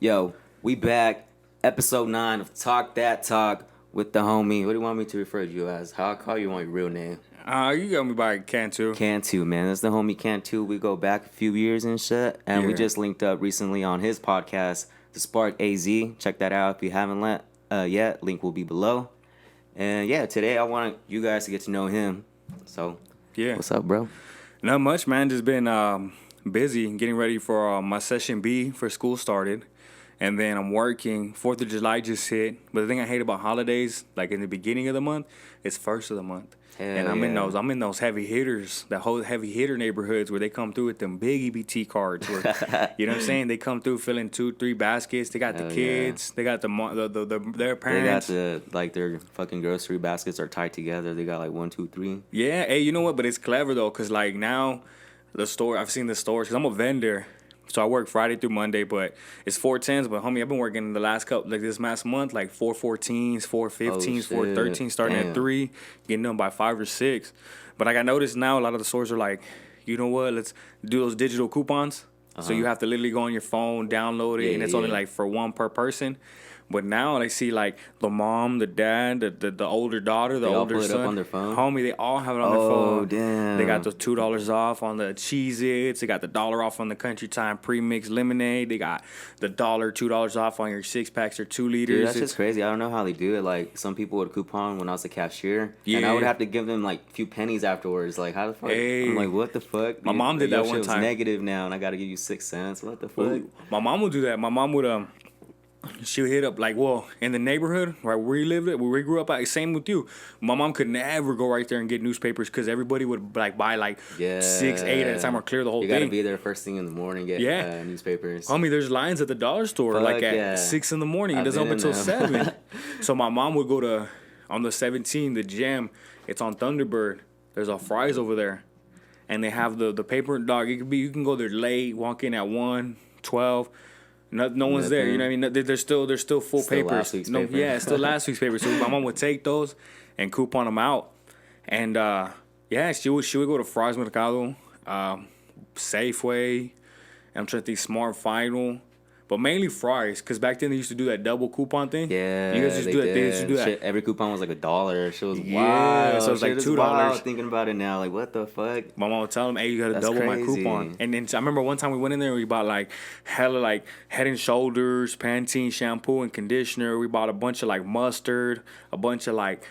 Yo, we back. Episode 9 of Talk That Talk with the homie. What do you want me to refer to you as? How I call you on your real name? You got me by Cantu. Cantu, man. That's the homie Cantu. We go back a few years and shit. And we Yeah. just linked up recently on his podcast, The Spark AZ. Check that out if you haven't yet. Link will be below. And yeah, today I want you guys to get to know him. So, Yeah. what's up, bro? Not much, man. Just been busy getting ready for my session B for school started. And then I'm working. 4th of July just hit. But the thing I hate about holidays, like in the beginning of the month, it's first of the month. And I'm in those heavy hitters, that whole heavy hitter neighborhoods where they come through with them big EBT cards. Where, you know what I'm saying? They come through filling 2-3 baskets. They got the kids. They got their parents. They got their fucking grocery baskets are tied together. They got like 1, 2, 3. Yeah, hey, you know what? But it's clever though, cause like now, I've seen the stores, cause I'm a vendor, so I work Friday through Monday, but it's 410s. But homie, I've been working the last couple, like this last month, like 414s, 415s, 413s, starting at 3, getting done by 5 or 6. But like I noticed now, a lot of the stores are like, you know what? Let's do those digital coupons. So you have to literally go on your phone, download it, and it's only like for one per person. But now I see like the mom, the dad, the older daughter, the older all put it son. up on their phone? Homie, they all have it on their phone. Oh, damn. They got those $2 off on the Cheez-Its. They got the $1 off on the Country Time pre-mixed lemonade. They got the $2 off on your 6-packs or 2 liters. Dude, that's just crazy. I don't know how they do it. Like, some people would coupon when I was a cashier. Yeah. And I would have to give them, like, a few pennies afterwards. Like, how the fuck? Hey. I'm like, what the fuck? My mom did that shit one time. Was negative now, and I got to give you 6 cents. What the fuck? Ooh, my mom would do that. My mom would, she would hit up, like, well, in the neighborhood, right, where we lived, where we grew up at, same with you. My mom could never go right there and get newspapers because everybody would, like, buy, like, 6, 8 at a time or clear the whole thing. You got to be there first thing in the morning, get newspapers. Homie, there's lines at the dollar store, like, at 6 in the morning. It doesn't open until 7. So my mom would go to, on the 17, the Gem. It's on Thunderbird. There's a Fry's over there. And they have the paper, dog. You can go there late, walk in at 1, 12. No one's there, you know what I mean? There's still full papers. Last week's paper. Yeah, it's still last week's paper. So my mom would take those and coupon them out. And she would go to Fry's Mercado, Safeway, and I'm trying to think Smart Final. But mainly Fry's, because back then they used to do that double coupon thing. Yeah, you guys used to do that. They used to do that. Shit, every coupon was like $1. Shit was Yeah, wild. so it was like $2. Wild thinking about it now, like what the fuck? My mom would tell them, "Hey, you gotta double my coupon." And then I remember one time we went in there and we bought like hella like Head and Shoulders, Pantene shampoo and conditioner. We bought a bunch of like mustard, a bunch of like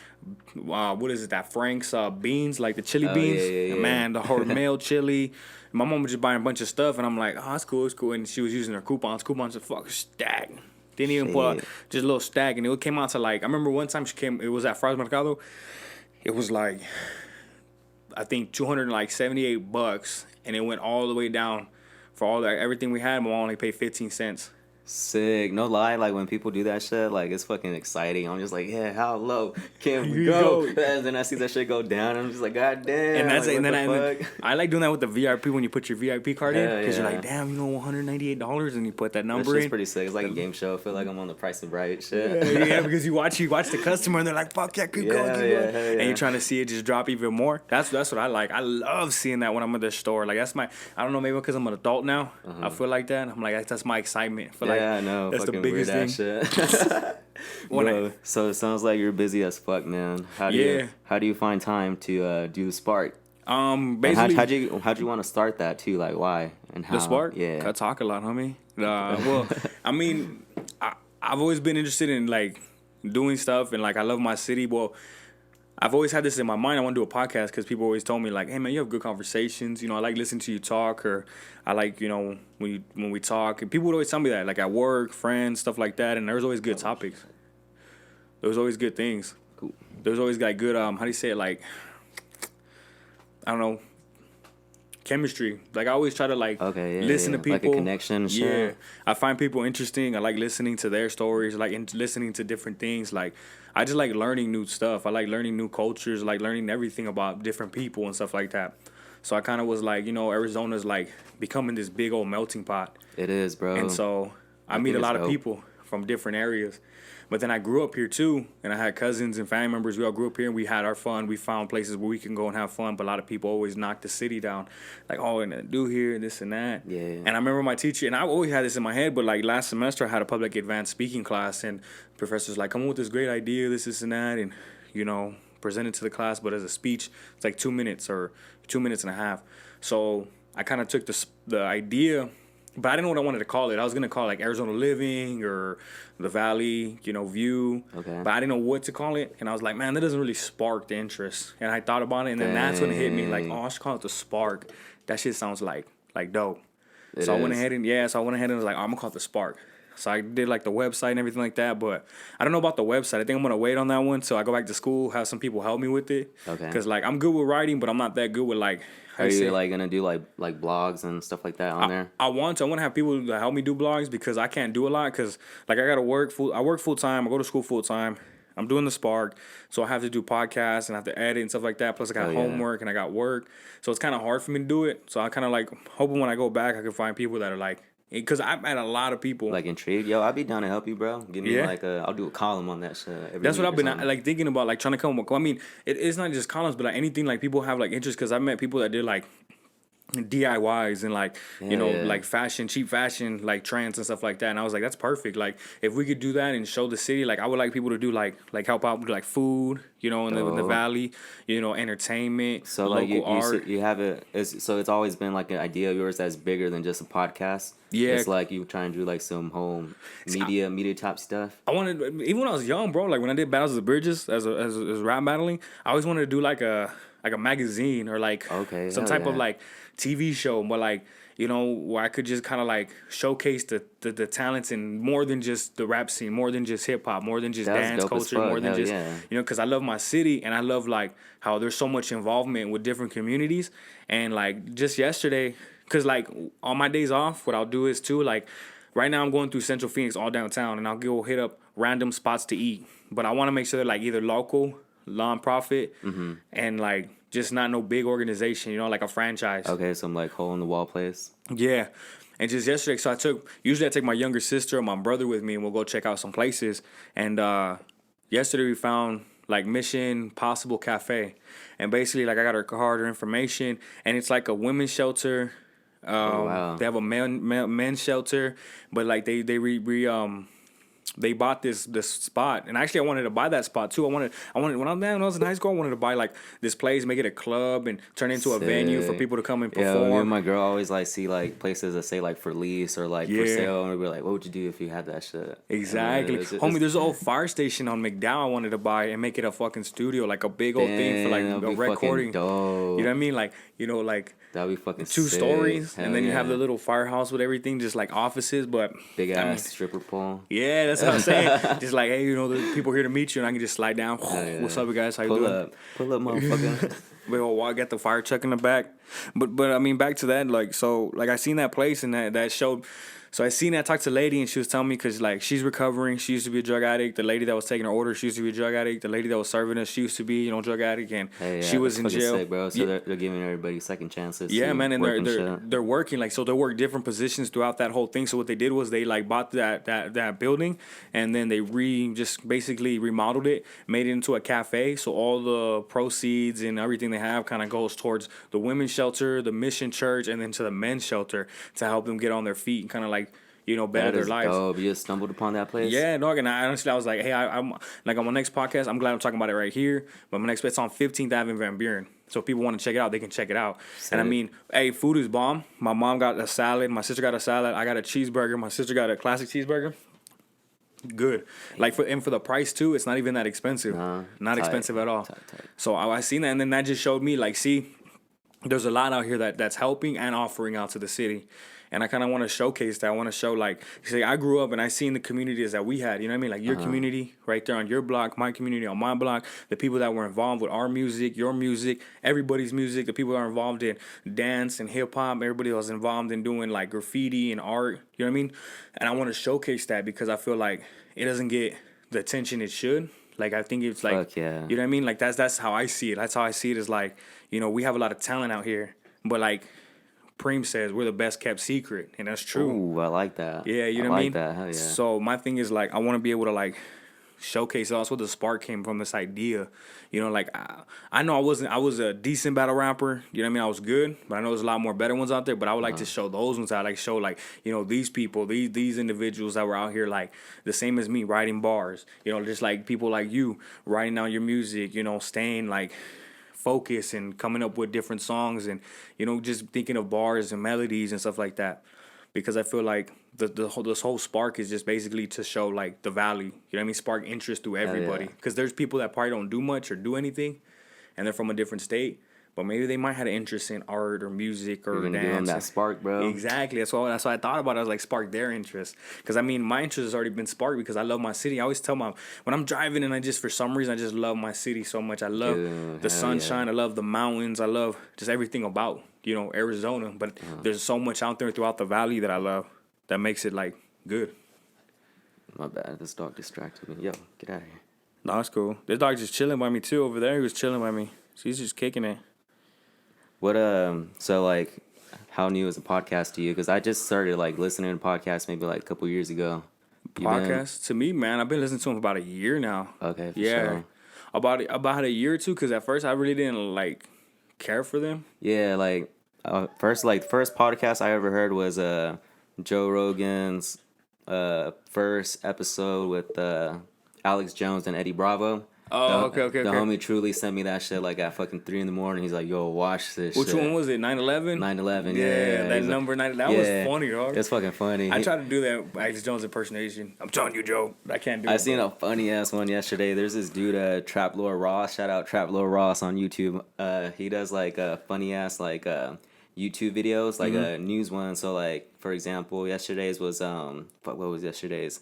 what is it? That Frank's beans, like the chili beans. Yeah. Man, the Hormel chili. My mom was just buying a bunch of stuff, and I'm like, "Oh, it's cool, it's cool." And she was using her coupons. Coupons a fucking stack. Didn't even pull out just a little stack, and it came out to like I remember one time she came. It was at Fry's Mercado. It was like I think $278, and it went all the way down for all that everything we had. My mom only paid 15 cents. Sick. No lie, like when people do that shit, like it's fucking exciting. I'm just like, yeah, how low can we go? And then I see that shit go down, and I'm just like, god damn. And I like doing that with the VIP when you put your VIP card in, because you're like, damn, $198, and you put that number in. It's pretty sick. It's like a game show. I feel like I'm on the Price is Right shit. Yeah, because you watch the customer, and they're like, fuck yeah, keep going. And you're trying to see it just drop even more. That's what I like. I love seeing that when I'm at the store. Like that's I don't know, maybe because I'm an adult now. I feel like that. I'm like that's my excitement. I feel like I know. That's fucking the biggest thing. Shit. Bro, so it sounds like you're busy as fuck, man. How do you find time to do the Spark? Basically, how'd you want to start that too? Like why and how? The Spark? Yeah. I talk a lot, homie. Well, I mean, I've always been interested in like doing stuff, and like I love my city. Well, I've always had this in my mind. I want to do a podcast because people always told me like, "Hey man, you have good conversations. You know, I like listening to you talk, or I like when we talk." And people would always tell me that, like at work, friends, stuff like that. And there's always good topics. There was always good things. Cool. There's always like good how do you say it? Like I don't know. Chemistry. Like I always try to like listen to people. Like a connection. Yeah, I find people interesting. I like listening to their stories. I like listening to different things. Like I just like learning new stuff. I like learning new cultures. I like learning everything about different people and stuff like that. So I kind of was like, Arizona's like becoming this big old melting pot. It is, bro. And so I meet a lot of people from different areas. But then I grew up here too, and I had cousins and family members. We all grew up here, and we had our fun. We found places where we can go and have fun. But a lot of people always knock the city down, like, oh, and do here, this and that. Yeah. And I remember my teacher, and I always had this in my head. But like last semester, I had a public advanced speaking class, and the professor's like, come up with this great idea, this and that, and present it to the class. But as a speech, it's like 2 minutes or 2 minutes and a half. So I kind of took the idea. But I didn't know what I wanted to call it. I was going to call it like Arizona Living or the Valley, View. Okay. But I didn't know what to call it. And I was like, man, that doesn't really spark the interest. And I thought about it. And then that's when it hit me. Like, oh, I should call it the Spark. That shit sounds like dope. So I went ahead and was like, oh, I'm going to call it the Spark. So I did like the website and everything like that. But I don't know about the website. I think I'm going to wait on that one. So I go back to school, have some people help me with it. Okay. Because like I'm good with writing, but I'm not that good with like. Are you like gonna do like blogs and stuff like that on there? I want to have people that help me do blogs because I can't do a lot because like I gotta work I work full time. I go to school full time. I'm doing the Spark, so I have to do podcasts and I have to edit and stuff like that. Plus I got homework and I got work, so it's kind of hard for me to do it. So I kind of like hoping when I go back I can find people that are like. Because I've met a lot of people. Like intrigued. Yo, I'll be down to help you, bro. Give me I'll do a column on that shit. That's what I've been like thinking about, like trying to come up. I mean, it's not just columns, but like anything like people have like interest. Because I've met people that did like DIYs and like like fashion, cheap fashion, like trends and stuff like that. And I was like, that's perfect. Like if we could do that and show the city, like I would like people to do like help out with like food, in the valley, entertainment, so local art. You have it. So it's always been like an idea of yours that's bigger than just a podcast. Yeah, it's like you try and do like some home media type stuff. I wanted, even when I was young, bro. Like when I did Battles of the Bridges as rap battling, I always wanted to do like a magazine or like some type of like TV show, but like where I could just kind of like showcase the talents and more than just the rap scene, more than just hip hop, more than just dance culture, more than just because I love my city and I love like how there's so much involvement with different communities. And like just yesterday, because like on my days off, what I'll do is too like right now I'm going through Central Phoenix all downtown, and I'll go hit up random spots to eat, but I want to make sure they're like either local, non-profit, and like just not no big organization, like a franchise. Okay, some like hole in the wall place. Yeah. And just yesterday, so usually I take my younger sister or my brother with me and we'll go check out some places. And yesterday we found like Mission Possible Cafe. And basically like I got her card, her information, and it's like a women's shelter. Wow. They have a men's shelter, but like they bought this spot, and actually I wanted to buy that spot too. I wanted when I was in high school, I wanted to buy like this place, make it a club, and turn it into a venue for people to come and perform. Yeah, me and my girl always like see like places that say like for lease or like for sale, and we're like, what would you do if you had that shit? Exactly, homie. There's an old fire station on McDowell I wanted to buy and make it a fucking studio, like a big old thing for like a recording. Dope. You know what I mean? Like like. That'd be fucking 2 sick. stories, Hell and then you have the little firehouse with everything, just like offices, but big ass stripper pole. Yeah, that's what I'm saying. Just like, hey, there's people here to meet you, and I can just slide down. What's up, guys? How you doing? Pull up, motherfucker. Well, I got the fire truck in the back, but I mean, back to that, like, so like I seen that place and that showed. So I seen that, talked to a lady, and she was telling me, because, like, she's recovering. She used to be a drug addict. The lady that was taking her order, she used to be a drug addict. The lady that was serving us, she used to be, drug addict. And she was in jail. Sick, bro. So they're giving everybody second chances. Yeah, man, and they're working. Like, so they work different positions throughout that whole thing. So what they did was they, like, bought that building, and then they just basically remodeled it, made it into a cafe. So all the proceeds and everything they have kind of goes towards the women's shelter, the Mission Church, and then to the men's shelter to help them get on their feet and kind of, like, better their lives. Dope. You just stumbled upon that place? Yeah, dog. And I was like, hey, I'm like on my next podcast, I'm glad I'm talking about it right here. But my next, it's on 15th Ave in Van Buren. So if people want to check it out, they can check it out. Sick. And I mean, hey, food is bomb. My mom got a salad. My sister got a salad. I got a cheeseburger. My sister got a classic cheeseburger. Good. Like for the price too, it's not even that expensive. Not expensive at all. Tight. So I seen that, and then that just showed me like, see, there's a lot out here that's helping and offering out to the city. And I kind of want to showcase that. I want to show, like, say, I grew up and I seen the communities that we had. You know what I mean? Like your community right there on your block, my community on my block, the people that were involved with our music, your music, everybody's music, the people that are involved in dance and hip hop, everybody was involved in doing like graffiti and art. You know what I mean? And I want to showcase that because I feel like it doesn't get the attention it should. Like, I think it's like, you know what I mean? Like, that's how I see it. That's how I see it is like, we have a lot of talent out here, but like, Preem says we're the best kept secret, and that's true. Ooh, I like that. Yeah, you know I what I like mean? that. Hell yeah. So my thing is like I want to be able to like showcase also the spark came from this idea. You know, like I know I was a decent battle rapper, you know what I mean? I was good, but I know there's a lot more better ones out there, but I would like to show those ones out, like show like, you know, these people, these individuals that were out here like the same as me writing bars, you know, just like people like you writing down your music, you know, staying like focused and coming up with different songs and, you know, just thinking of bars and melodies and stuff like that. Because I feel like this whole spark is just basically to show like the value, you know what I mean? Spark interest through everybody. yeah. Because there's people that probably don't do much or do anything, and they're from a different state, but maybe they might have an interest in art or music or You're gonna dance. give them that spark, bro. Exactly. That's what I thought about. I was like, spark their interest. Because I mean, my interest has already been sparked because I love my city. I always tell my when I'm driving and I just for some reason I just love my city so much. I love Dude, the hell sunshine. yeah. I love the mountains. I love just everything about Arizona. But there's so much out there throughout the valley that I love that makes it like good. My bad. This dog distracted me. Yo, get out of here. No, that's cool. This dog just chilling by me too over there. He was chilling by me. So he's just kicking it. What so like how new is a podcast to you? Because I just started like listening to podcasts maybe like a couple years ago. You been- Podcast to me, man. I've been listening to him for about a year now. Okay, for Yeah, sure. about a year or two. Because at first I really didn't like care for them. Yeah, like first podcast I ever heard was Joe Rogan's first episode with Alex Jones and Eddie Bravo. Oh, The okay. homie truly sent me that shit like at fucking 3 a.m. He's like, "Yo, watch this." Which shit. one was it? 9/11. 9/11. Yeah, Yeah, that He's like- number 9. That yeah, was funny, dog. It's fucking funny. I tried to do that Alex Jones impersonation. I'm telling you, Joe, I can't do it. I seen a funny ass one yesterday. There's this dude, Trap Lord Ross. Shout out Trap Lord Ross on YouTube. He does like funny ass like YouTube videos, like a news one. So like for example, yesterday's was what was yesterday's?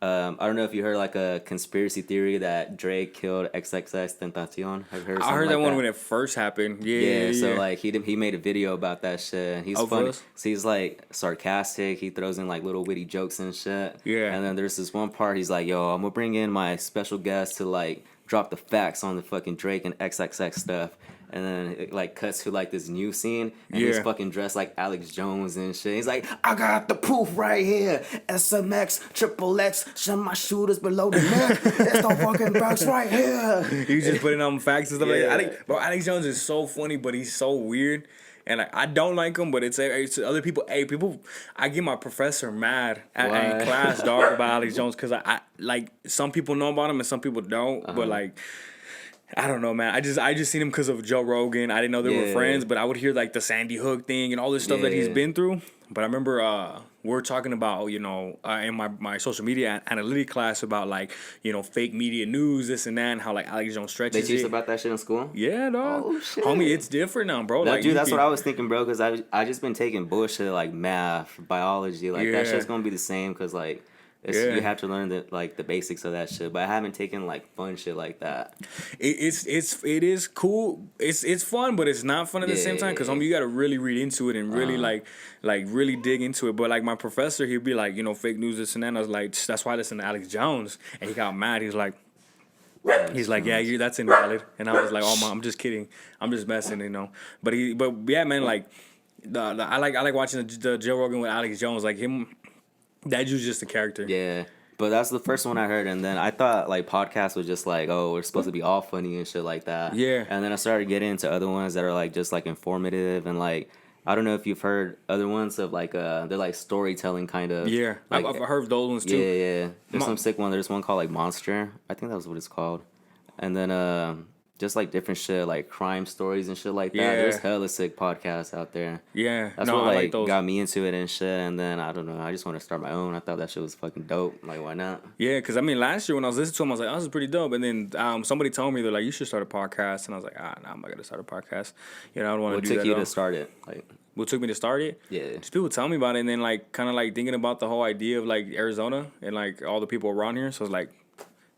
I don't know if you heard like a conspiracy theory that Drake killed XXX Tentacion. Have you heard? I heard something that like one when it first happened. Yeah, Yeah, so yeah. like he made a video about that shit. He's Oh, for funny. real? So he's like sarcastic. He throws in like little witty jokes and shit. Yeah. And then there's this one part he's like, "Yo, I'm gonna bring in my special guest to like drop the facts on the fucking Drake and XXX stuff." And then it like cuts to like this new scene, and he's Yeah. fucking dressed like Alex Jones and shit. He's like, "I got the proof right here. SMX, triple X, send my shooters below the neck. It's the fucking box right here." He was just putting on facts and stuff like that. Yeah. Bro, Alex Jones is so funny, but he's so weird. And I don't like him, but it's other people. Hey, people, I get my professor mad in Why? class, dog, about Alex Jones because I like some people know about him and some people don't. But like, I don't know, man. I just seen him because of Joe Rogan. I didn't know they were Yeah. friends, but I would hear like the Sandy Hook thing and all this stuff that he's Yeah. been through. But I remember we're talking about, in my social media analytic class about like, fake media news, this and that, and how like Alex Jones They stretches teach it. about that shit in school. Yeah, dog. Oh, shit. Homie, it's different now, bro. That, Like, dude, that's what I was thinking, bro. Because I just been taking bullshit like math, biology, like that Yeah. shit's gonna be the same. Because like Yeah. you have to learn the basics of that shit. But I haven't taken like fun shit like that. It is cool. It's fun, but it's not fun at the same time because homie, you got to really read into it and really like really dig into it. But like my professor, he'd be like, fake news, this and that. And I was like, that's why I listen to Alex Jones, and he got mad. He's like, yeah, that's invalid. And I was like, oh, I'm just kidding. I'm just messing, But yeah, man, like I like watching the Joe Rogan with Alex Jones, like him. That dude's just a character. Yeah. But that's the first one I heard, and then I thought like podcast was just like, oh, we're supposed to be all funny and shit like that. Yeah. And then I started getting into other ones that are like just like informative and like I don't know if you've heard other ones of like they're like storytelling kind of. Yeah, like, I've heard of those ones too. Yeah. There's some sick one. There's one called like Monster. I think that was what it's called. And then just like different shit like crime stories and shit like that. Yeah. There's hella sick podcasts out there. Yeah, That's no, what I like like those. got me into it and shit. And then I don't know. I just want to start my own. I thought that shit was fucking dope. Like why not? Yeah, because I mean, last year when I was listening to him, I was like, oh, this is pretty dope. And then somebody told me, they're like, you should start a podcast. And I was like, nah, I'm not going to start a podcast. I don't want to What do that. took you at all. to start it? Like What took me to start it? yeah. Just people tell me about it. And then, like, kind of like thinking about the whole idea of, like, Arizona and, like, all the people around here. So I was like,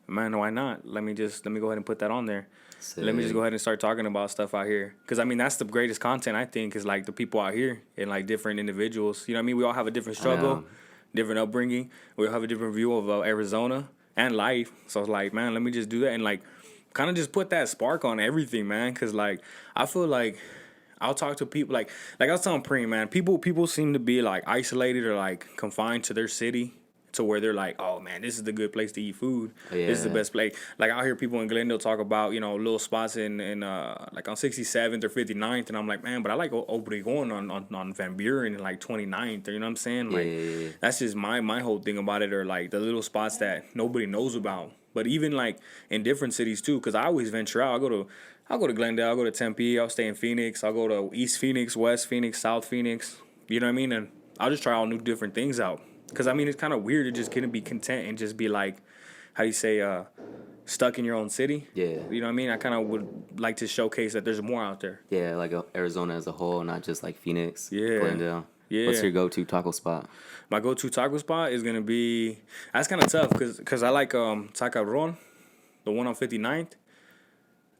man, why not? Let me go ahead and put that on there. Let me just go ahead and start talking about stuff out here. Because, I mean, that's the greatest content, I think, is, like, the people out here and, like, different individuals. You know what I mean? We all have a different struggle, different upbringing. We all have a different view of Arizona and life. So, it's like, man, let me just do that and, like, kind of just put that spark on everything, man. Because, like, I feel like I'll talk to people like I was telling Preem, man. People seem to be like isolated or like confined to their city to where they're like, oh man, this is the good place to eat food. Yeah. This is the best place. Like I hear people in Glendale talk about little spots in like on 67th or 59th, and I'm like, man, but I like Obregon on Van Buren and like 29th. Or, you know what I'm saying? Like Yeah. that's just my whole thing about it, or like the little spots that nobody knows about. But even like in different cities too, because I always venture out. I'll go to Glendale. I'll go to Tempe. I'll stay in Phoenix. I'll go to East Phoenix, West Phoenix, South Phoenix. You know what I mean? And I'll just try all new different things out. Because, I mean, it's kind of weird to just couldn't be content and just be like, how do you say, stuck in your own city. Yeah. You know what I mean? I kind of would like to showcase that there's more out there. Yeah, like Arizona as a whole, not just like Phoenix. Yeah. Glendale. Yeah. What's your go-to taco spot? My go-to taco spot is going to be... That's kind of tough because I like Tacarron, the one on 59th.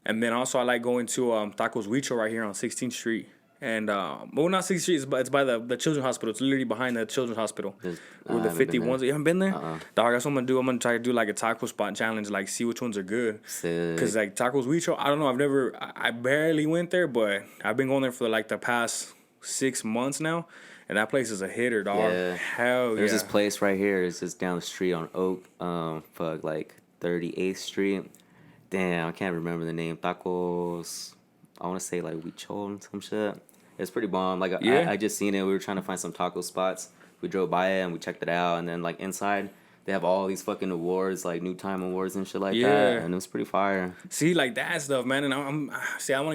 And then also I like going to Tacos Huicho right here on 16th Street. And, well, not 16th Street, it's by the Children's Hospital. It's literally behind the Children's Hospital. With the 51s. You haven't been there? Dog, that's what I'm going to do. I'm going to try to do like a taco spot challenge, like see which ones are good. Because like Tacos Huicho, I don't know, I barely went there, but I've been going there for like the past 6 months now. And that place is a hitter, dog. Yeah. Hell yeah. There's this place right here. It's just down the street on Oak, like 38th Street. Damn, I can't remember the name. Tacos, I want to say like Huicho, some shit. It's pretty bomb. Like Yeah. I just seen it. We were trying to find some taco spots. We drove by it and we checked it out. And then like inside, they have all these fucking awards, like New Time awards and shit like that. And it was pretty fire. See, like that stuff, man. And I want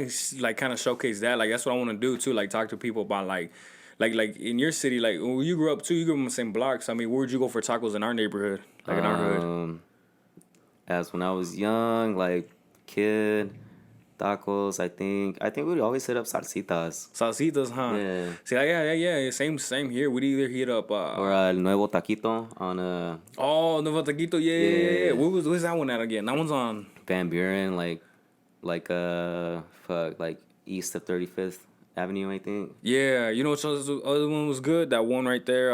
to like kind of showcase that. Like that's what I want to do too. Like talk to people about like in your city, like when you grew up too, you grew up in the same blocks. I mean, where'd you go for tacos in our neighborhood? Like in our hood? As when I was young, like kid, tacos. I think we'd always hit up salsitas. Salsitas, huh? Yeah. See, like, yeah. Same here. We'd either hit up Or El Nuevo Taquito on Oh, Nuevo Taquito, yeah. Where's that one at again? That one's on Van Buren, like east of 35th Avenue, I think. Yeah, you know which other one was good? That one right there.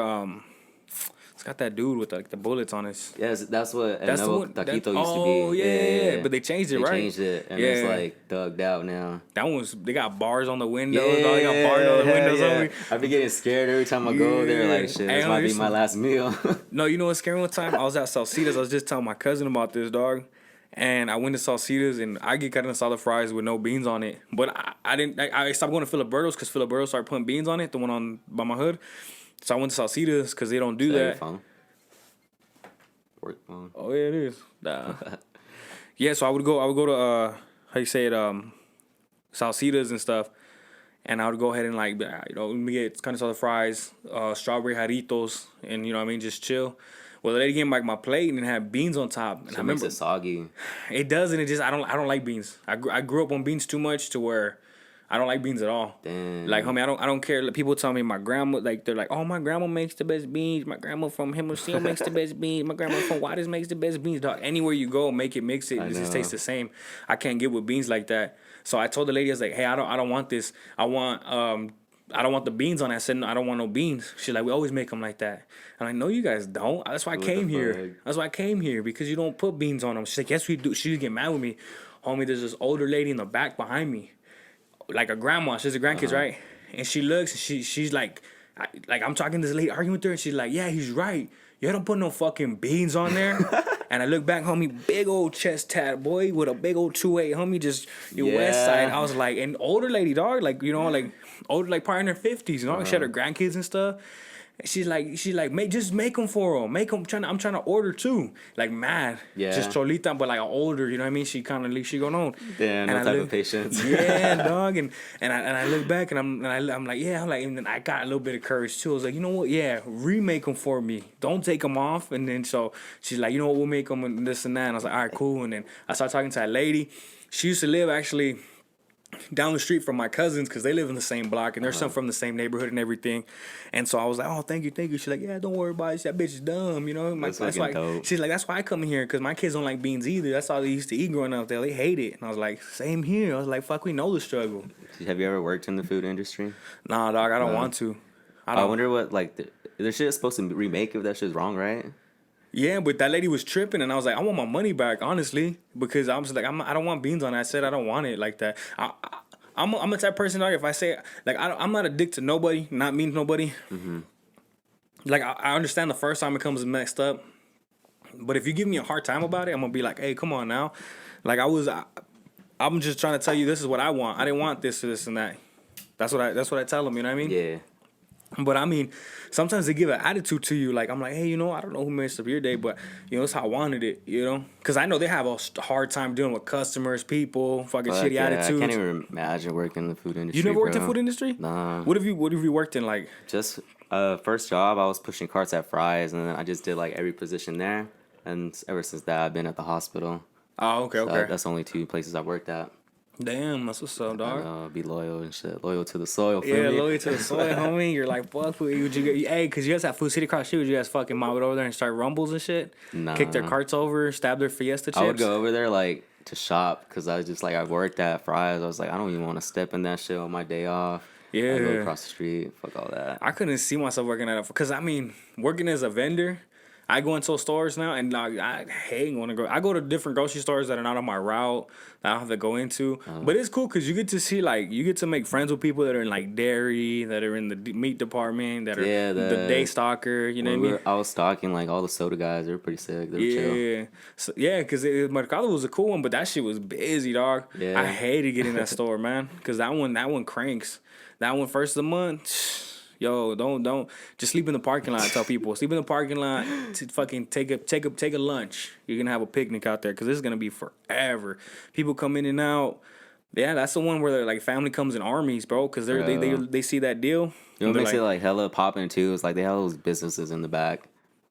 It's got that dude with like the bullets on his. Yes, that's what El That's the Nuevo one. Taquito used to be. Oh yeah. But they changed it, They right? changed it, and it's like thugged out now. That one's. They got bars on the windows. Dog. They got bars on the windows. Yeah. I be getting scared every time I go there. Like shit, this might be my last meal. No, you know what's scary? One time I was at Salsitas. I was just telling my cousin about this, dog. And I went to Salsitas, and I get carne asada fries with no beans on it. But I didn't. I stopped going to Filiberto's because Filiberto started putting beans on it. The one on by my hood. So I went to Salsitas because they don't do that. Work phone. Oh yeah, it is. Yeah, so I would go to how you say it, Salsitas and stuff, and I would go ahead and like let me get carne asada fries, strawberry jarritos, and you know what I mean, just chill. Well, the lady gave me like my plate and it had beans on top. And I remember it soggy. It does, and it just I don't like beans. I grew up on beans too much to where I don't like beans at all. Damn. Like, homie, I don't care. Like, people tell me my grandma, like, they're like, oh, my grandma makes the best beans. My grandma from Hermosillo makes the best beans. My grandma from Juarez makes the best beans. Dog, anywhere you go, make it, mix it. It just tastes the same. I can't get with beans like that. So I told the lady, I was like, hey, I don't want this. I don't want the beans on it. I said, no, I don't want no beans. She's like, we always make them like that. And I know you guys don't. That's why I came here. That's why I came here, because you don't put beans on them. She's like, yes, we do. She would get mad with me. Homie, there's this older lady in the back behind me. Like a grandma. She's a grandkids, right? And she looks, and she's like I'm talking to this lady, arguing with her, and she's like, yeah, he's right. You don't put no fucking beans on there. And I look back, homie, big old chest tat, boy, with a big old 2-8, homie, just your west side. I was like, and older lady, dog, like, you know, like older, like probably in her 50s, you know, she had her grandkids and stuff. She's like, just make them for them. Make them. I'm trying to order too. Like mad. Yeah. Just cholita, but like older. You know what I mean? She kind of like she going on. Yeah, no type of patience. Yeah, dog. And I look back and I'm like, yeah. I'm like, and then I got a little bit of courage too. I was like, you know what? Yeah, remake them for me. Don't take them off. And then so she's like, you know what? We'll make them and this and that. And I was like, all right, cool. And then I started talking to that lady. She used to live actually down the street from my cousins, because they live in the same block and they're some from the same neighborhood and everything. And so I was like, oh, thank you. She's like, yeah, don't worry about it. That bitch is dumb, you know. That's why dope. She's like, that's why I come in here, because my kids don't like beans either. That's all they used to eat growing up there. They hate it. And I was like, same here. I was like, fuck, we know the struggle. Have you ever worked in the food industry? Nah, dog, I don't want to. I wonder what, like, their shit is supposed to remake if that shit's wrong, right? Yeah, but that lady was tripping, and I was like, I want my money back, honestly, because I was like, I don't want beans on it. I said I don't want it like that. I'm a type of person, dog. If I say like I'm not a dick to nobody, not mean to nobody. Mm-hmm. Like I understand the first time it comes messed up, but if you give me a hard time about it, I'm gonna be like, hey, come on now. Like I'm just trying to tell you this is what I want. I didn't want this and that. That's what I tell them. You know what I mean? Yeah. But I mean, sometimes they give an attitude to you. Like I'm like, hey, I don't know who messed up your day, but that's how I wanted it. Because I know they have a hard time dealing with customers, people, fucking Fuck shitty yeah, attitudes. I can't even imagine working in the food industry. You never worked in bro. food industry? Nah. What have you worked in like? Just first job, I was pushing carts at Fry's, and then I just did like every position there. And ever since that, I've been at the hospital. Oh, okay, So okay. that's the only 2 places I worked at. Damn, that's what's up, dog. Be loyal and shit. Loyal to the soil. Feel Yeah, me? loyal to the soil, homie. You're like, fuck, would you get? Hey, because you guys have Food City across the street. Would you guys fucking mob it over there and start rumbles and shit? Nah. Kick their carts over, stab their Fiesta chips? I would go over there like to shop because I was just like I worked at Fry's. I was like I don't even want to step in that shit on my day off. Yeah. I go across the street. Fuck all that. I couldn't see myself working at it because I mean, working as a vendor, I go into stores now and I hate going to go. I go to different grocery stores that are not on my route that I don't have to go into. But it's cool because you get to see you get to make friends with people that are in like dairy, that are in the meat department, that are the day stalker. You know what I mean? I was stalking like all the soda guys. They were pretty sick. They were chill. Yeah, so, yeah, because Mercado was a cool one, but that shit was busy, dog. Yeah. I hated getting that store, man, because that one cranks. That one first of the month. Yo, don't just sleep in the parking lot. I tell people sleep in the parking lot to fucking take a lunch. You're gonna have a picnic out there because this is gonna be forever. People come in and out. Yeah, that's the one where they're like family comes in armies, bro, because they see that deal. You know what makes it like hella popping too? Is like they have those businesses in the back.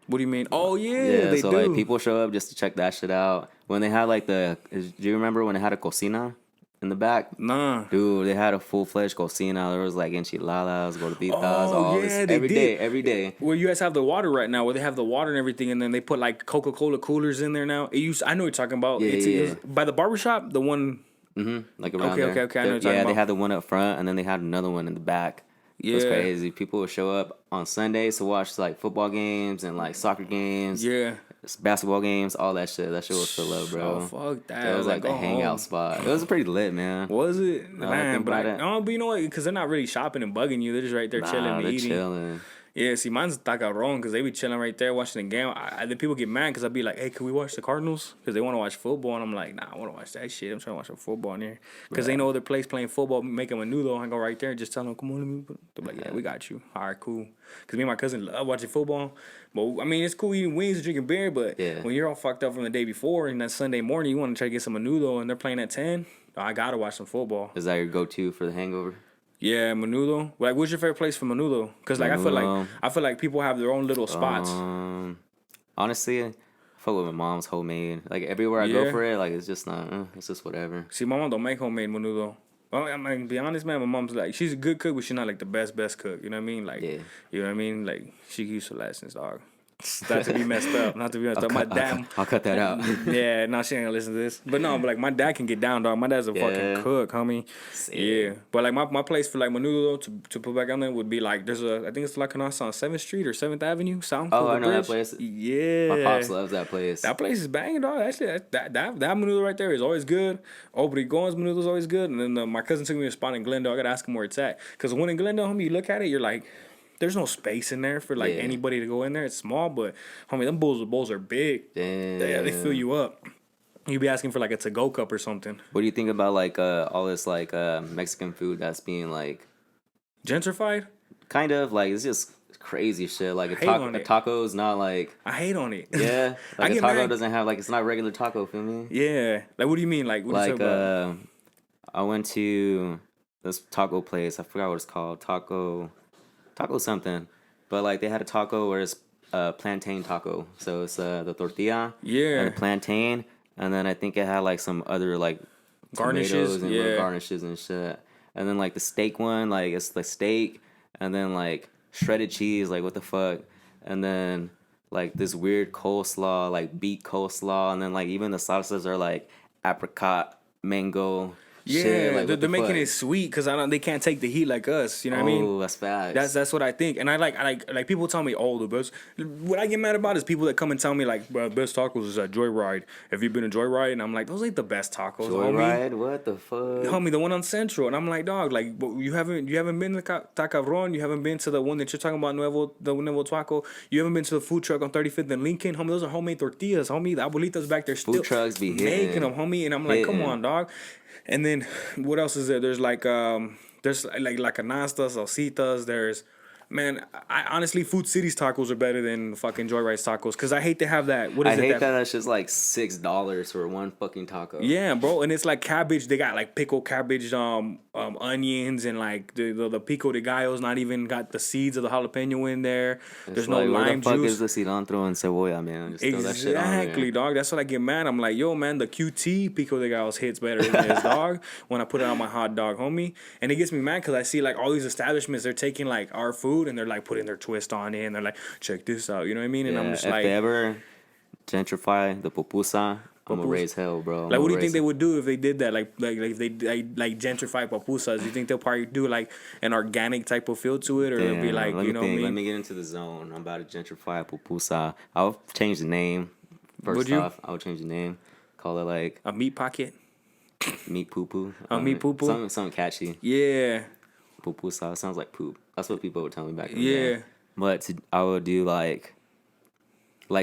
What do you mean? Oh yeah, they so do. Like people show up just to check that shit out. When they had like do you remember when they had a cocina in the back? Nah. Dude, they had a full-fledged cocina. There was like enchiladas, gorditas, Oh, yeah, they did. every day. Where you guys have the water right now, where they have the water and everything, and then they put like Coca-Cola coolers in there now. I know what you're talking about. Yeah, It was by the barbershop, the one. Like around there. Okay. I know what you're talking they about. had the one up front, and then they had another one in the back. It was Yeah. crazy. People would show up on Sundays to watch like football games and like soccer games. Yeah. Basketball games, all that shit. That shit was still up, bro. Oh fuck that! It was like the go hangout home. spot. It was pretty lit, man. Was it? I Man, think but about it. but you know what? Because they're not really shopping and bugging you. They're just right there chilling and They're eating. chilling. Yeah, see, mine's tacaron because they be chilling right there watching the game. The people get mad because I be like, hey, can we watch the Cardinals? Because they want to watch football. And I'm like, nah, I want to watch that shit. I'm trying to watch some football in here. Because they know other place playing football, make them a noodle. I go right there and just tell them, come on, let me. They're like, yeah, we got you. All right, cool. Because me and my cousin love watching football. But, I mean, it's cool eating wings and drinking beer. But when you're all fucked up from the day before and that Sunday morning, you want to try to get some menudo and they're playing at 10, I got to watch some football. Is that your go-to for the hangover? Yeah, menudo. Like, what's your favorite place for menudo? Because like I feel like people have their own little spots. Honestly, I fuck with my mom's homemade. Like everywhere I go for it, like it's just not. It's just whatever. See, my mom don't make homemade menudo. Well, I mean, to be honest, man, my mom's like she's a good cook, but she's not like the best cook. You know what I mean? Like, you know what I mean? Like she used to lessons, dog. Not to be messed up. Not to be messed up. My dad. I'll cut that out. Yeah, no, she ain't gonna listen to this. But no, but like my dad can get down, dog. My dad's a fucking cook, homie. Yeah. But like my place for like menudo to put back on there would be like there's I think it's La Canasta on 7th Street or 7th Avenue. South. Oh, I know that place. Yeah. My pops loves that place. That place is banging, dog. Actually, that menudo right there is always good. Obregon's menudo is always good. And then my cousin took me to a spot in Glendale. I gotta ask him where it's at. Cause when in Glendale, homie, you look at it, you're like. There's no space in there for like anybody to go in there. It's small, but homie, them bowls are big. Damn. Yeah, they fill you up. You be asking for like a to-go cup or something. What do you think about like all this like Mexican food that's being like gentrified? Kind of like it's just crazy shit. Like a taco is not like I hate on it. Yeah, like a taco doesn't have like it's not regular taco. Feel me? Yeah. Like what do you mean? Like what like I went to this taco place. I forgot what it's called. Taco something, but like they had a taco where it's plantain taco, so it's the tortilla, and the plantain, and then I think it had like some other like garnishes and garnishes and shit, and then like the steak one, like it's the steak, and then like shredded cheese, like what the fuck, and then like this weird coleslaw, like beet coleslaw, and then like even the sauces are like apricot, mango. Yeah, shit. Like, what they're the making fuck? it sweet because they can't take the heat like us. You know what I mean? Oh, that's facts. That's what I think, and I like people tell me, oh, the best. What I get mad about is people that come and tell me like, bro, best tacos is at Joyride. Have you been to Joyride? And I'm like, those ain't the best tacos, homie. Joyride? What the fuck? Homie, the one on Central, and I'm like, dog, like, but you haven't been to Tacabron, you haven't been to the one that you're talking about, the Nuevo Taco, you haven't been to the food truck on 35th and Lincoln, homie. Those are homemade tortillas, homie. The abuelitas back there still Food trucks be making hitting. them, homie, and I'm like, come on, dog. And then what else is there? There's like canastas, salsitas. There's, man, I honestly, Food City's tacos are better than fucking Joyride's tacos because I hate to have that. What is I it? hate that that's just like $6 for one fucking taco. Yeah, bro, and it's like cabbage. They got like pickled cabbage, onions, and like the pico de gallo's not even got the seeds of the jalapeno in there. It's There's like, no where lime the fuck juice. is the cilantro and cebolla, man? Just throw that shit on there. Exactly, dog. That's what I get mad. I'm like, yo, man, the QT pico de gallo's hits better than this, dog. When I put it on my hot dog, homie, and it gets me mad because I see like all these establishments, they're taking like our food and they're like putting their twist on it, and they're like, check this out. You know what I mean? And Yeah, I'm just if like, they ever gentrify the pupusa, I'm gonna raise hell, bro. like, what do you think they would do if they did that? Like if they like gentrify pupusas, you think they'll probably do like an organic type of feel to it, or it'll be like, you know what I mean? Let me get into the zone. I'm about to gentrify pupusa. I'll change the name. First off, I'll change the name. Call it like A meat pocket. meat poo poo. Meat poo poo. Something catchy. Yeah. Pupusa sounds like poop. That's what people would tell me back in the Yeah. day. But I would do like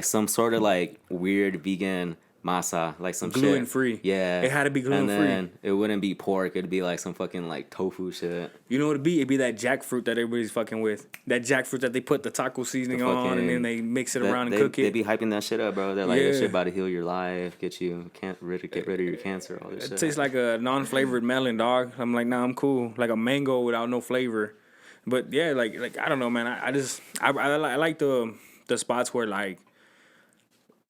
some sort of like weird vegan masa, like some Gluten shit. free. Yeah. It had to be gluten And free. then it wouldn't be pork. It'd be like some fucking like tofu shit. You know what it'd be? It'd be that jackfruit that everybody's fucking with. That jackfruit that they put the taco seasoning on, and then they mix it around and cook They it. be hyping that shit up, bro. They're like, this Yeah. shit about to heal your life, get rid of your cancer, all this It shit. tastes like a non-flavored melon, dog. I'm like, nah, I'm cool. Like a mango without no flavor. But yeah, like I don't know, man. I like the spots where like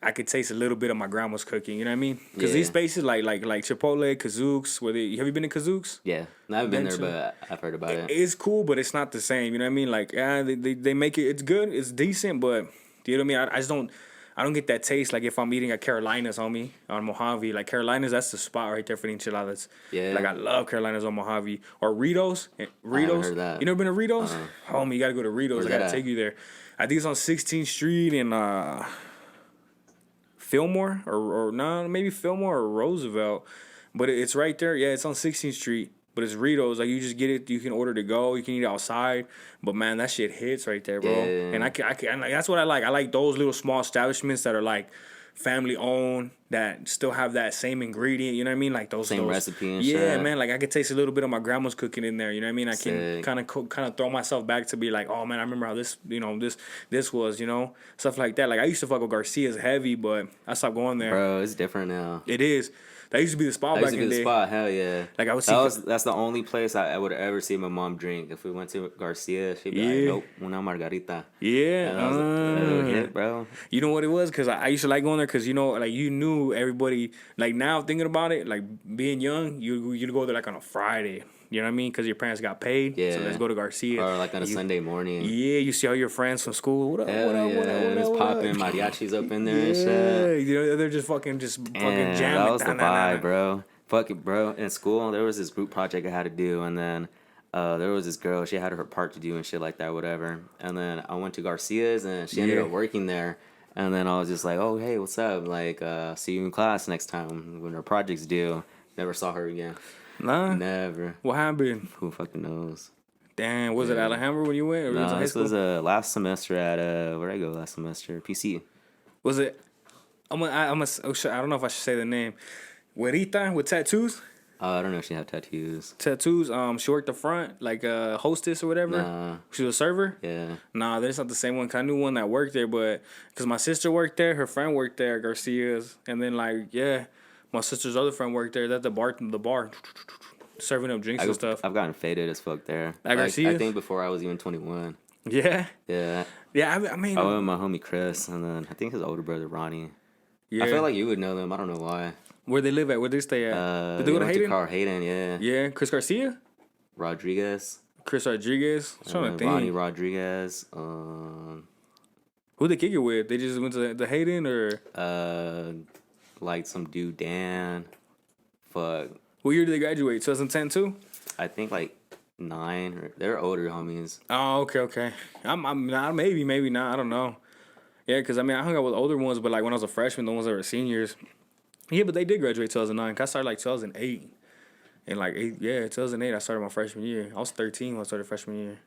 I could taste a little bit of my grandma's cooking. You know what I mean? Because these spaces like Chipotle, Kazooks, have you been to Kazooks? Yeah, I haven't been there, Eventually. but I've heard about it. It's cool, but it's not the same. You know what I mean? Like, yeah, they make it. It's good. It's decent, but you know what I mean? I just don't. I don't get that taste like if I'm eating at Carolina's, homie, on Mojave. Like Carolina's, that's the spot right there for the enchiladas. Yeah. Like I love Carolina's on Mojave. Or Ritos. Ritos. heard that. You never been to Ritos? Homie, you gotta go to Ritos. Where's I gotta that at? take you there. I think it's on 16th Street in Fillmore or no, maybe Fillmore or Roosevelt. But it's right there. Yeah, it's on 16th Street. But it's Ritos. Like, you just get it. You can order to go. You can eat outside. But, man, that shit hits right there, bro. Yeah. And I can like, that's what I like. I like those little small establishments that are, like, family-owned, that still have that same ingredient. You know what I mean? Like, those. Same recipe and yeah, shit. man. Like, I could taste a little bit of my grandma's cooking in there. You know what I mean? I can Sick. kind of throw myself back to be like, oh, man, I remember how this, this was, stuff like that. Like, I used to fuck with Garcia's heavy, but I stopped going there. Bro, it's different now. It is. That used to be the spot That back used to in be the the day. spot. Hell yeah. Like, I would see. That's the only place I would ever see my mom drink. If we went to Garcia, she'd be Yeah. like, nope, una margarita. Yeah. And that was it, bro. You know what it was? Because I used to like going there because, like, you knew everybody. Like, now thinking about it, like, being young, you'd go there, like, on a Friday. You know what I mean? Because your parents got paid. Yeah. So let's go to Garcia. Or like on a Sunday morning. Yeah, you see all your friends from school. What up, Hell what up, yeah. what up, what It's up, what up? popping, mariachis up in there and Yeah, shit. they're just fucking And jamming. that was the Nah, nah, nah, vibe, nah. bro. Fuck it, bro. In school, there was this group project I had to do, and then there was this girl. She had her part to do and shit like that, whatever. And then I went to Garcia's, and she ended Yeah. up working there. And then I was just like, oh, hey, what's up? Like, see you in class next time when our project's due. Never saw her again. Nah. Never. What happened? Who fucking knows? Damn, was it Alhambra when you went? Or was it No, high this school? was last semester at where'd I go last semester? PC. Was it? I don't know if I should say the name. Güerita with tattoos. I don't know if she had tattoos. Tattoos. She worked the front, like a hostess or whatever. Nah. She was a server. Yeah. Nah, that's not the same one. 'Cause I knew one that worked there, but because my sister worked there, her friend worked there, Garcia's, and then like my sister's other friend worked there. That's the bar, serving up drinks and stuff. I've gotten faded as fuck there. At Garcia's? I think before I was even 21. Yeah, Yeah. yeah. I mean, I went with my homie Chris, and then I think his older brother Ronnie. yeah. I feel like you would know them. I don't know why. Where they live at? Where they stay at? Did they we go to went Hayden? Carl Hayden, yeah. Yeah, Chris Garcia, Rodriguez. Chris Rodriguez. I'm trying to think. Ronnie Rodriguez. Who they kick it with? They just went to the Hayden or Like some dude Dan. Fuck. What year did they graduate? 2010 too? I think like 9. Or, they're older homies. Oh, okay. I'm not, maybe not. I don't know. Yeah, because I mean, I hung out with older ones, but like when I was a freshman, the ones that were seniors. Yeah, but they did graduate 2009. I started like 2008. And like, 2008, I started my freshman year. I was 13 when I started freshman year.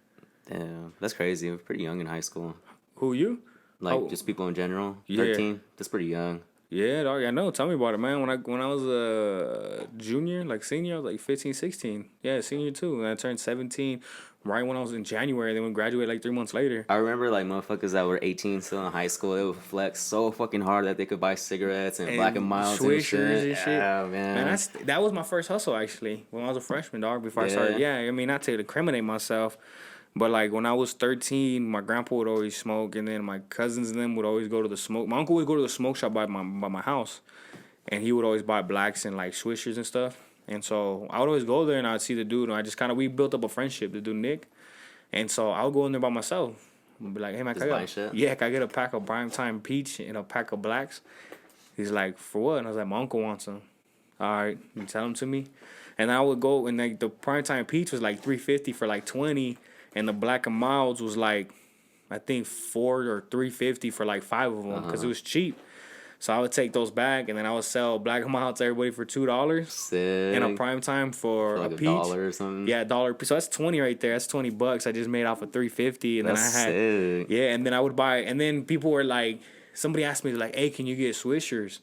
Damn, that's crazy. We're pretty young in high school. Who, you? Like, just people in general. Yeah. 13? That's pretty young. Yeah, dog, I know. Tell me about it, man. When I was a junior, like senior, I was like 15, 16. Yeah, senior too. And I turned 17 right when I was in January. Then we graduated like 3 months later. I remember like motherfuckers that were 18 still in high school. They would flex so fucking hard that they could buy cigarettes and Black and Milds and shit. Yeah, man. That was my first hustle actually when I was a freshman, dog. Before I started, I mean, not to incriminate myself. But, like, when I was 13, my grandpa would always smoke, and then my cousins and them would always go to the smoke. My uncle would go to the smoke shop by my house, and he would always buy blacks and, like, swishers and stuff. And so I would always go there, and I'd see the dude, and I just we built up a friendship, the dude Nick. And so I would go in there by myself. I'd be like, hey, man, can I get a pack of Primetime Peach and a pack of blacks? He's like, for what? And I was like, my uncle wants them. All right, you tell them to me. And I would go, and, like, the Primetime Peach was, like, $3.50 for, like, 20. And the Black and Milds was like, I think $4 or $3.50 for like 5 of them because it was cheap. So I would take those back and then I would sell Black and Milds to everybody for $2. Sick. And a Primetime for like a peach. $1 or something. Yeah, $1. So that's 20 right there. That's $20 I just made off of $3.50. And that's then I had sick. Yeah, and then I would buy, and then people were like, somebody asked me like, hey, can you get swishers?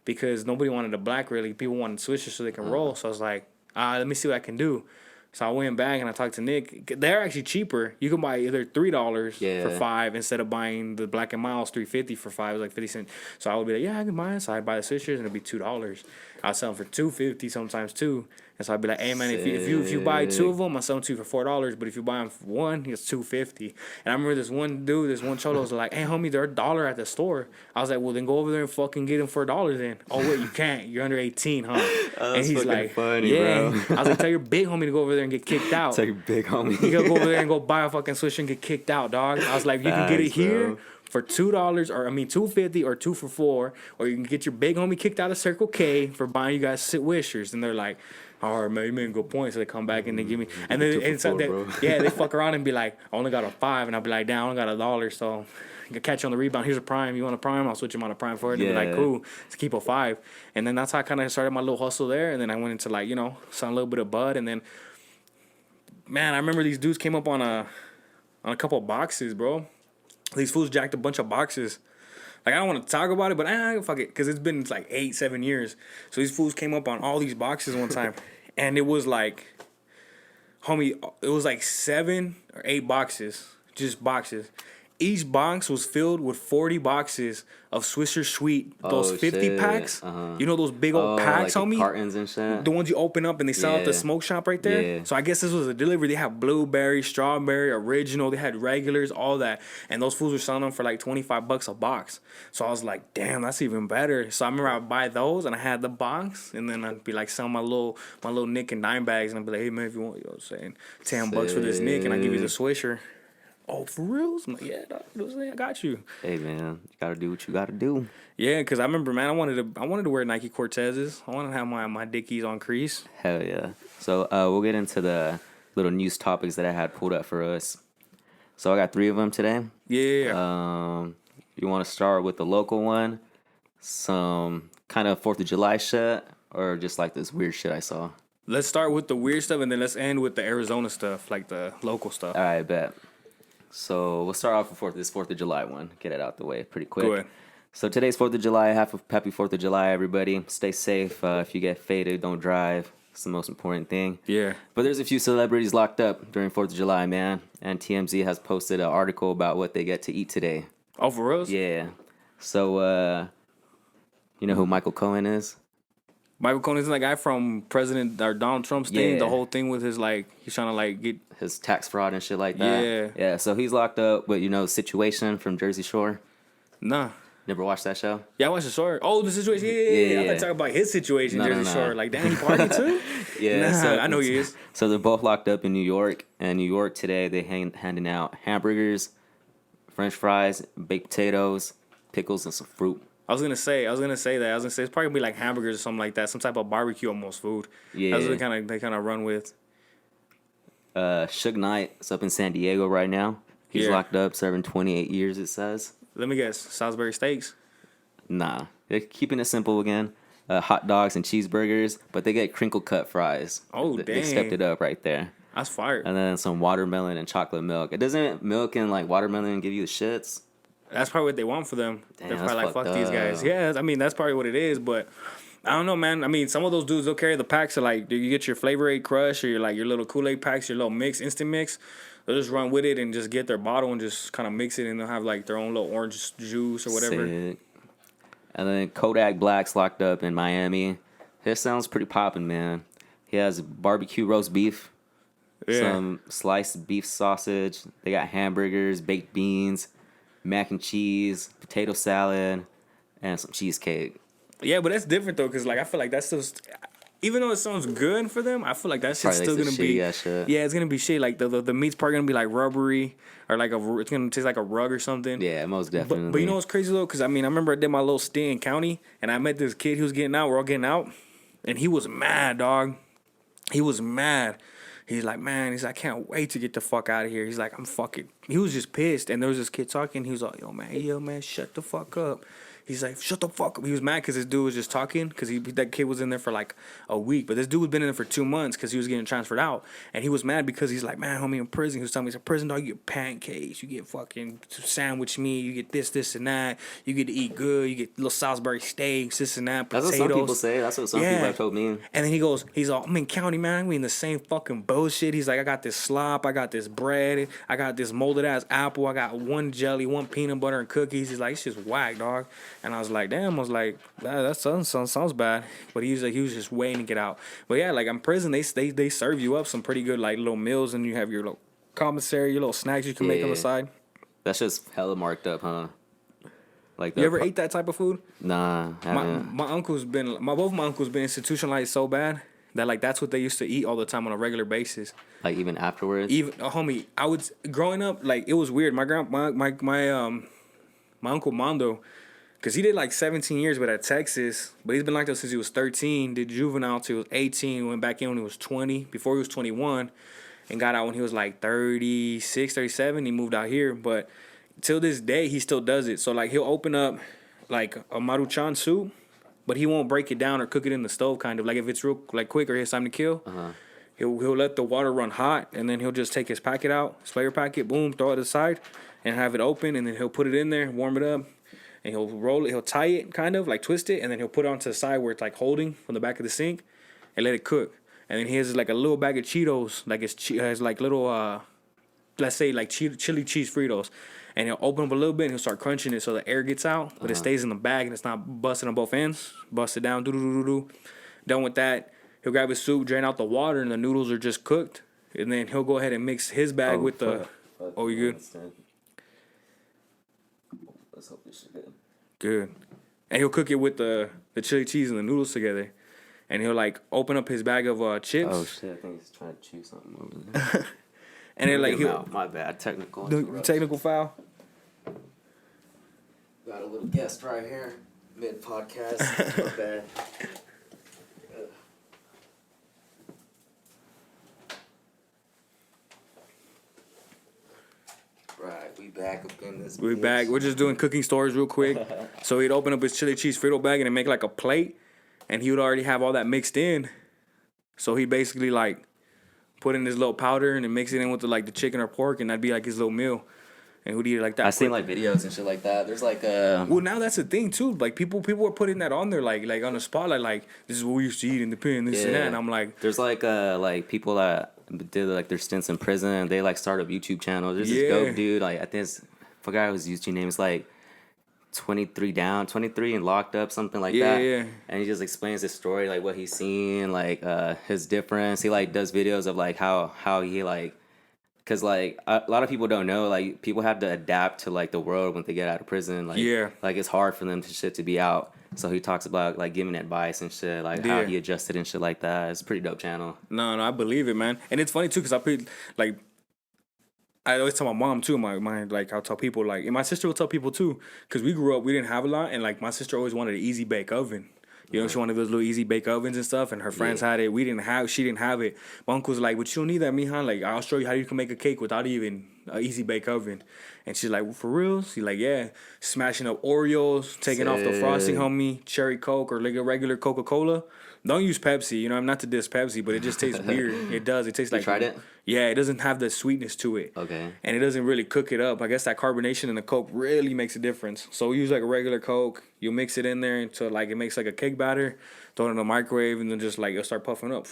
Because nobody wanted a black really. People wanted swishers so they can roll. So I was like, let me see what I can do. So I went back and I talked to Nick. They're actually cheaper. You can buy either $3 for 5 instead of buying the Black and Milds $3.50 for 5. It was like 50 cents. So I would be like, yeah, I can buy it. So I'd buy the swishers and it'd be $2. I'd sell them for $2.50 sometimes too. And so I'd be like, hey man, if you buy 2 of them, I'll sell them to you for $4. But if you buy them for 1, it's $2.50. And I remember this one cholo was like, hey homie, they're $1 at the store. I was like, well then go over there and fucking get them for $1 then. Oh wait, you can't. You're under 18, huh? And he's like, funny, bro. I was like, tell your big homie to go over there and get kicked out. Tell your big homie. You gotta go over there and go buy a fucking swisher and get kicked out, dog. I was like, you can get it here for $2 or $2.50 or 2 for $4, or you can get your big homie kicked out of Circle K for buying you guys swishers. And they're like, all right, man, you made a good point. So they come back and they give me, and then they fuck around and be like, I only got a 5, and I'll be like, damn, I only got $1, so I can catch you on the rebound. Here's a prime. You want a prime? I'll switch him on a prime for it. And be like, cool, let's keep a 5. And then that's how I kind of started my little hustle there. And then I went into like, selling a little bit of bud. And then, man, I remember these dudes came up on a couple of boxes, bro. These fools jacked a bunch of boxes. Like, I don't want to talk about it, but fuck it, because it's been like 8-7 years. So these fools came up on all these boxes one time. And it was like, homie, it was like 7 or 8 boxes, just boxes. Each box was filled with 40 boxes of Swisher Sweet, those 50 packs. You know those big old packs, like homie? Cartons and shit. The ones you open up and they sell at the smoke shop right there. Yeah. So I guess this was a delivery. They have blueberry, strawberry, original. They had regulars, all that. And those fools were selling them for like $25 a box. So I was like, damn, that's even better. So I remember I'd buy those and I had the box. And then I'd be like selling my little Nick and dime bags. And I'd be like, hey, man, if you want, you know what I'm saying, $10 for this Nick. And I give you the Swisher. Oh, for real? I'm like, yeah, dog, I got you. Hey, man, you gotta do what you gotta do. Yeah, because I remember, man, I wanted to wear Nike Cortezes. I wanted to have my Dickies on crease. Hell yeah. So we'll get into the little news topics that I had pulled up for us. So I got 3 of them today. Yeah. You want to start with the local one? Some kind of 4th of July shit, or just like this weird shit I saw? Let's start with the weird stuff, and then let's end with the Arizona stuff, like the local stuff. All right, bet. So we'll start off with this 4th of July one. Get it out the way pretty quick. Go ahead. So today's 4th of July. Happy 4th of July, everybody. Stay safe. If you get faded, don't drive. It's the most important thing. Yeah. But there's a few celebrities locked up during 4th of July, man. And TMZ has posted an article about what they get to eat today. Oh, for real? Yeah. So, you know who Michael Cohen is? Michael Cohen is that guy from President or Donald Trump's thing. The whole thing with his he's trying to get his tax fraud and shit like that. Yeah. So he's locked up with Situation from Jersey Shore. Nah. Never watched that show? Yeah, I watched the Shore. Oh, the Situation. Yeah. I thought talking about his situation, Jersey Shore. Like, damn, he partying too. Yeah. Nah, so, I know he is. So they're both locked up in New York. And New York today, they handing out hamburgers, French fries, baked potatoes, pickles, and some fruit. I was gonna say that. I was gonna say it's probably gonna be like hamburgers or something like that, some type of barbecue almost food. Yeah. That's what they kind of run with. Suge Knight is up in San Diego right now. He's Yeah. locked up, serving 28 years. It says. Let me guess, Salisbury steaks. Nah, they're keeping it simple again. Hot dogs and cheeseburgers, but they get crinkle cut fries. Oh, They stepped dang. it up right there. That's fire. And then some watermelon and chocolate milk. It doesn't milk and like watermelon give you the shits. That's probably what they want for them. Damn, They're that's probably like, fuck fucked these guys. up. Yeah, I mean, that's probably what it is, but I don't know, man. I mean, some of those dudes, they'll carry the packs of like, do you get your Flavor Aid Crush or your little Kool-Aid packs, your little mix, instant mix. They'll just run with it and just get their bottle and just kind of mix it, and they'll have like their own little orange juice or whatever. Sick. And then Kodak Black's locked up in Miami. His sounds pretty poppin', man. He has barbecue roast beef, Yeah. some sliced beef sausage. They got hamburgers, baked beans, mac and cheese, potato salad, and some cheesecake. Yeah, but that's different though, because like I feel like that's still, even though it sounds good for them, I feel like that shit's Probably still like gonna some be. shitty-ass shit. Yeah, it's gonna be shit. Like the meat's probably gonna be like rubbery or like it's gonna taste like a rug or something. Yeah, most definitely. But you know what's crazy though? Because I mean, I remember I did my little stint in county, and I met this kid who was getting out. We're all getting out, and he was mad, dog. He was mad. He's like, man, I can't wait to get the fuck out of here. He's like, I'm fucking. He was just pissed, and there was this kid talking. He was like, yo, man, shut the fuck up. He's like, shut the fuck up. He was mad because this dude was just talking because that kid was in there for like a week. But this dude was been in there for 2 months because he was getting transferred out. And he was mad because he's like, man, homie, in prison. He was telling me, he's in prison, dog, you get pancakes. You get fucking sandwich meat. You get this, and that. You get to eat good. You get little Salisbury steaks, this and that, That's potatoes. what some people say. That's what some people have told me. And then he goes, he's all, I'm in county, man. We in the same fucking bullshit. He's like, I got this slop. I got this bread. I got this molded ass apple. I got one jelly, one peanut butter and cookies. He's like, it's just whack, dog. And I was like, damn. I was like, that sounds bad. But he was just waiting to get out. But yeah, like in prison, they serve you up some pretty good like little meals, and you have your little commissary, your little snacks you can make on the side. That's just hella marked up, huh? Like You ever ate that type of food? Nah, haven't. My uncle's been both my uncles been institutionalized so bad that like that's what they used to eat all the time on a regular basis. Like even afterwards. Even homie, I would growing up like it was weird. My uncle Mondo, because he did like 17 years but at Texas, but he's been locked up since he was 13. Did juvenile till he was 18. Went back in when he was 20. Before he was 21, and got out when he was like 36, 37. He moved out here, but till this day he still does it. So like he'll open up like a maruchan soup, but he won't break it down or cook it in the stove. Kind of like if it's real like quick or he has time to kill. He'll let the water run hot, and then he'll just take his packet out, his flavor packet, boom, throw it aside, and have it open, and then he'll put it in there, warm it up, and he'll roll it, he'll tie it, kind of, like twist it, and then he'll put it onto the side where it's like holding from the back of the sink, and let it cook. And then he has like a little bag of Cheetos, like has like little, let's say like chili cheese Fritos, and he'll open up a little bit, and he'll start crunching it so the air gets out, but it stays in the bag, and it's not busting on both ends. Bust it down, do. Done with that. He'll grab his soup, drain out the water, and the noodles are just cooked. And then he'll go ahead and mix his bag with the... Oh, you good? Let's hope this is good. Good. And he'll cook it with the chili cheese and the noodles together. And he'll, like, open up his bag of chips. Oh, shit. I think he's trying to chew something over there. And then, like, he'll... My bad. Technical foul. Got a little guest right here. Mid-podcast. My bad. Right, we back up in this. We back. We're just doing cooking stories real quick. So he'd open up his chili cheese Frito bag and then make like a plate, and he would already have all that mixed in. So he basically like put in his little powder and then mix it in with the chicken or pork, and that'd be like his little meal. And who'd eat it like that? I seen like videos and shit like that. There's like Well, now that's the thing too. Like people were putting that on there, like on the spotlight, like this is what we used to eat in the pen, this and that. And I'm like, there's like people that did like their stints in prison, and they like start up YouTube channels. There's this dope dude, like I think forgot his YouTube name. It's like 23 and locked up, something like that. Yeah. And he just explains his story, like what he's seen, like his difference. He like does videos of like how he like. Because, like, a lot of people don't know, like, people have to adapt to, like, the world when they get out of prison. Like, like it's hard for them to be out. So he talks about, like, giving advice and shit, like, how he adjusted and shit like that. It's a pretty dope channel. No, I believe it, man. And it's funny, too, because I put, like, I always tell my mom too. My like I'll tell people like, and my sister will tell people too, because we grew up, we didn't have a lot, and like my sister always wanted an easy bake oven. You know, she wanted those little easy bake ovens and stuff, and her friends had it. She didn't have it. My uncle's like, but you don't need that, mihan. Like, I'll show you how you can make a cake without even an easy bake oven. And she's like, well, for real? She's like, yeah. Smashing up Oreos, taking off the frosting, homie, cherry Coke or like a regular Coca-Cola. Don't use Pepsi. You know, I'm not to diss Pepsi, but it just tastes weird. It does. It tastes like. You tried it? Yeah, it doesn't have the sweetness to it. Okay. And it doesn't really cook it up. I guess that carbonation in the Coke really makes a difference. So we use like a regular Coke. You mix it in there until like it makes like a cake batter. Throw it in the microwave and then just like it'll start puffing up.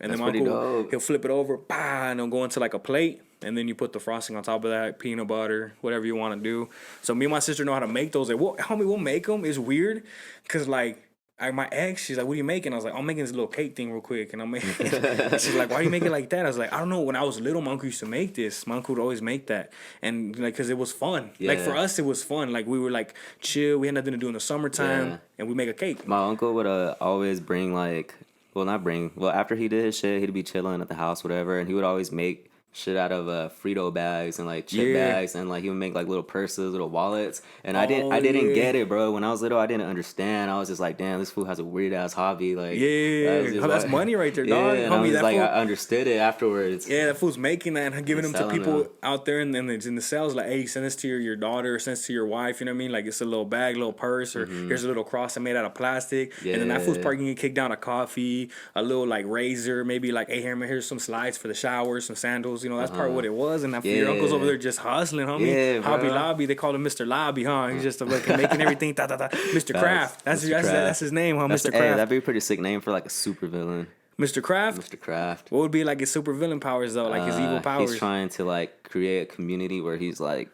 And That's then my pretty uncle, dope. he'll flip it over, bah, and it'll go into like a plate. And then you put the frosting on top of that, peanut butter, whatever you want to do. So me and my sister know how to make those. Like, homie, we'll make them. It's weird because like, my ex, she's like, what are you making? I was like, I'm making this little cake thing real quick. And I'm making she's like, why do you make it like that? I was like, I don't know. When I was little, my uncle used to make this. My uncle would always make that. And like, because it was fun. Yeah. Like for us, it was fun. Like we were like chill. We had nothing to do in the summertime. Yeah. And we make a cake. My uncle would always bring like, well, not bring. Well, after he did his shit, he'd be chilling at the house, whatever, and he would always make shit out of Frito bags and like chip bags, and like he would make like little purses, little wallets. And I didn't get it, bro. When I was little, I didn't understand. I was just like, damn, this fool has a weird ass hobby. Like, That's money right there, dog. Yeah, Homie, I was like, I understood it afterwards. Yeah, that fool's making that and giving them to people them out there, and then it's in the sales like, hey, send this to your daughter, send this to your wife. You know what I mean? Like it's a little bag, little purse, or here's a little cross I made out of plastic. And then that fool's probably gonna kick down a coffee, a little like razor, maybe like, hey, here's some slides for the shower, some sandals. You know, that's part of what it was. And that your uncle's over there just hustling, homie. Yeah, Hobby Lobby, they call him Mr. Lobby, huh? He's just like making everything. Mr. Kraft. That's his name, huh? Mr. Kraft. Hey, that'd be a pretty sick name for like a super villain. Mr. Kraft? Mr. Kraft. What would be like his super villain powers though? Like his evil powers? He's trying to like create a community where he's like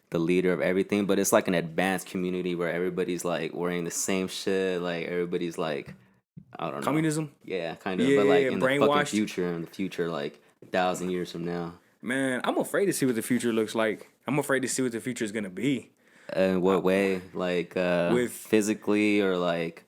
the leader of everything, but it's like an advanced community where everybody's like wearing the same shit. Like everybody's like, I don't know. Communism? Yeah, kind of. But like in the fucking brainwashed. future, like 1,000 years from now. Man, I'm afraid to see what the future looks like. I'm afraid to see what the future is gonna be. In what way? Like with physically or like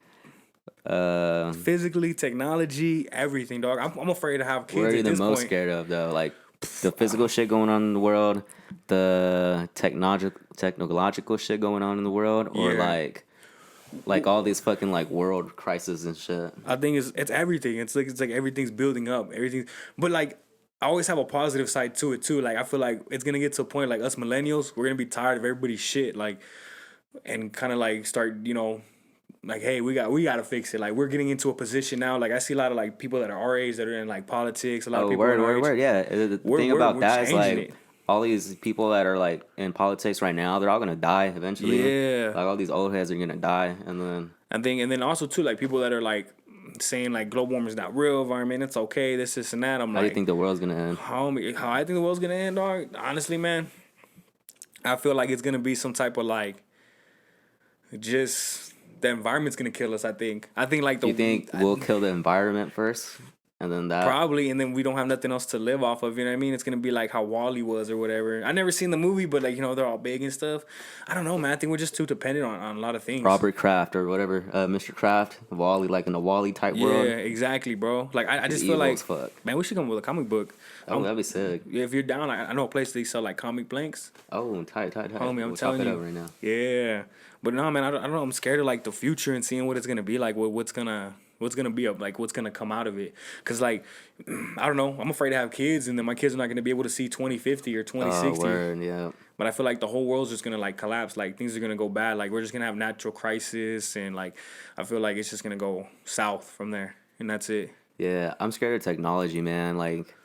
physically, technology, everything, dog. I'm afraid to have kids. What are you at the this most point. scared of though? Like the physical shit going on in the world, the technological shit going on in the world, or like all these fucking like world crises and shit. I think it's everything. It's like everything's building up. Everything, but like I always have a positive side to it too. Like I feel like it's gonna get to a point like us millennials, we're gonna be tired of everybody's shit. Like and kind of like start, you know. Like, hey, we got to fix it. Like, we're getting into a position now. Like, I see a lot of like people that are our age that are in like politics. A lot of people. Word. Yeah, the thing about that is like all these people that are like in politics right now, they're all gonna die eventually. Yeah. Like all these old heads are gonna die, and then also too like people that are like saying like global warming is not real, environment, it's okay, this and that. I'm how like, do you think the world's gonna end? How I think the world's gonna end, dog. Honestly, man, I feel like it's gonna be some type of like just. The environment's gonna kill us. I think like you think we'll kill the environment first, and then that probably, and then we don't have nothing else to live off of. You know what I mean? It's gonna be like how Wall-E was or whatever. I never seen the movie, but like you know they're all big and stuff. I don't know, man. I think we're just too dependent on a lot of things. Robert Kraft or whatever, Mr. Kraft, Wall-E, like in the Wall-E type world. Yeah, exactly, bro. Like I just feel like man, we should come with a comic book. Oh, that'd be sick. Yeah, if you're down, I know a place they sell like comic blanks. Oh, tight. Homie, I'm telling you. Right now. Yeah. But no, man, I don't know. I'm scared of like the future and seeing what it's gonna be like. What's gonna be up? Like what's gonna come out of it? Cause like I don't know. I'm afraid to have kids, and then my kids are not gonna be able to see 2050 or 2060. Oh, word, yeah. But I feel like the whole world's just gonna like collapse. Like things are gonna go bad. Like we're just gonna have natural crisis, and like I feel like it's just gonna go south from there, and that's it. Yeah, I'm scared of technology, man. Like.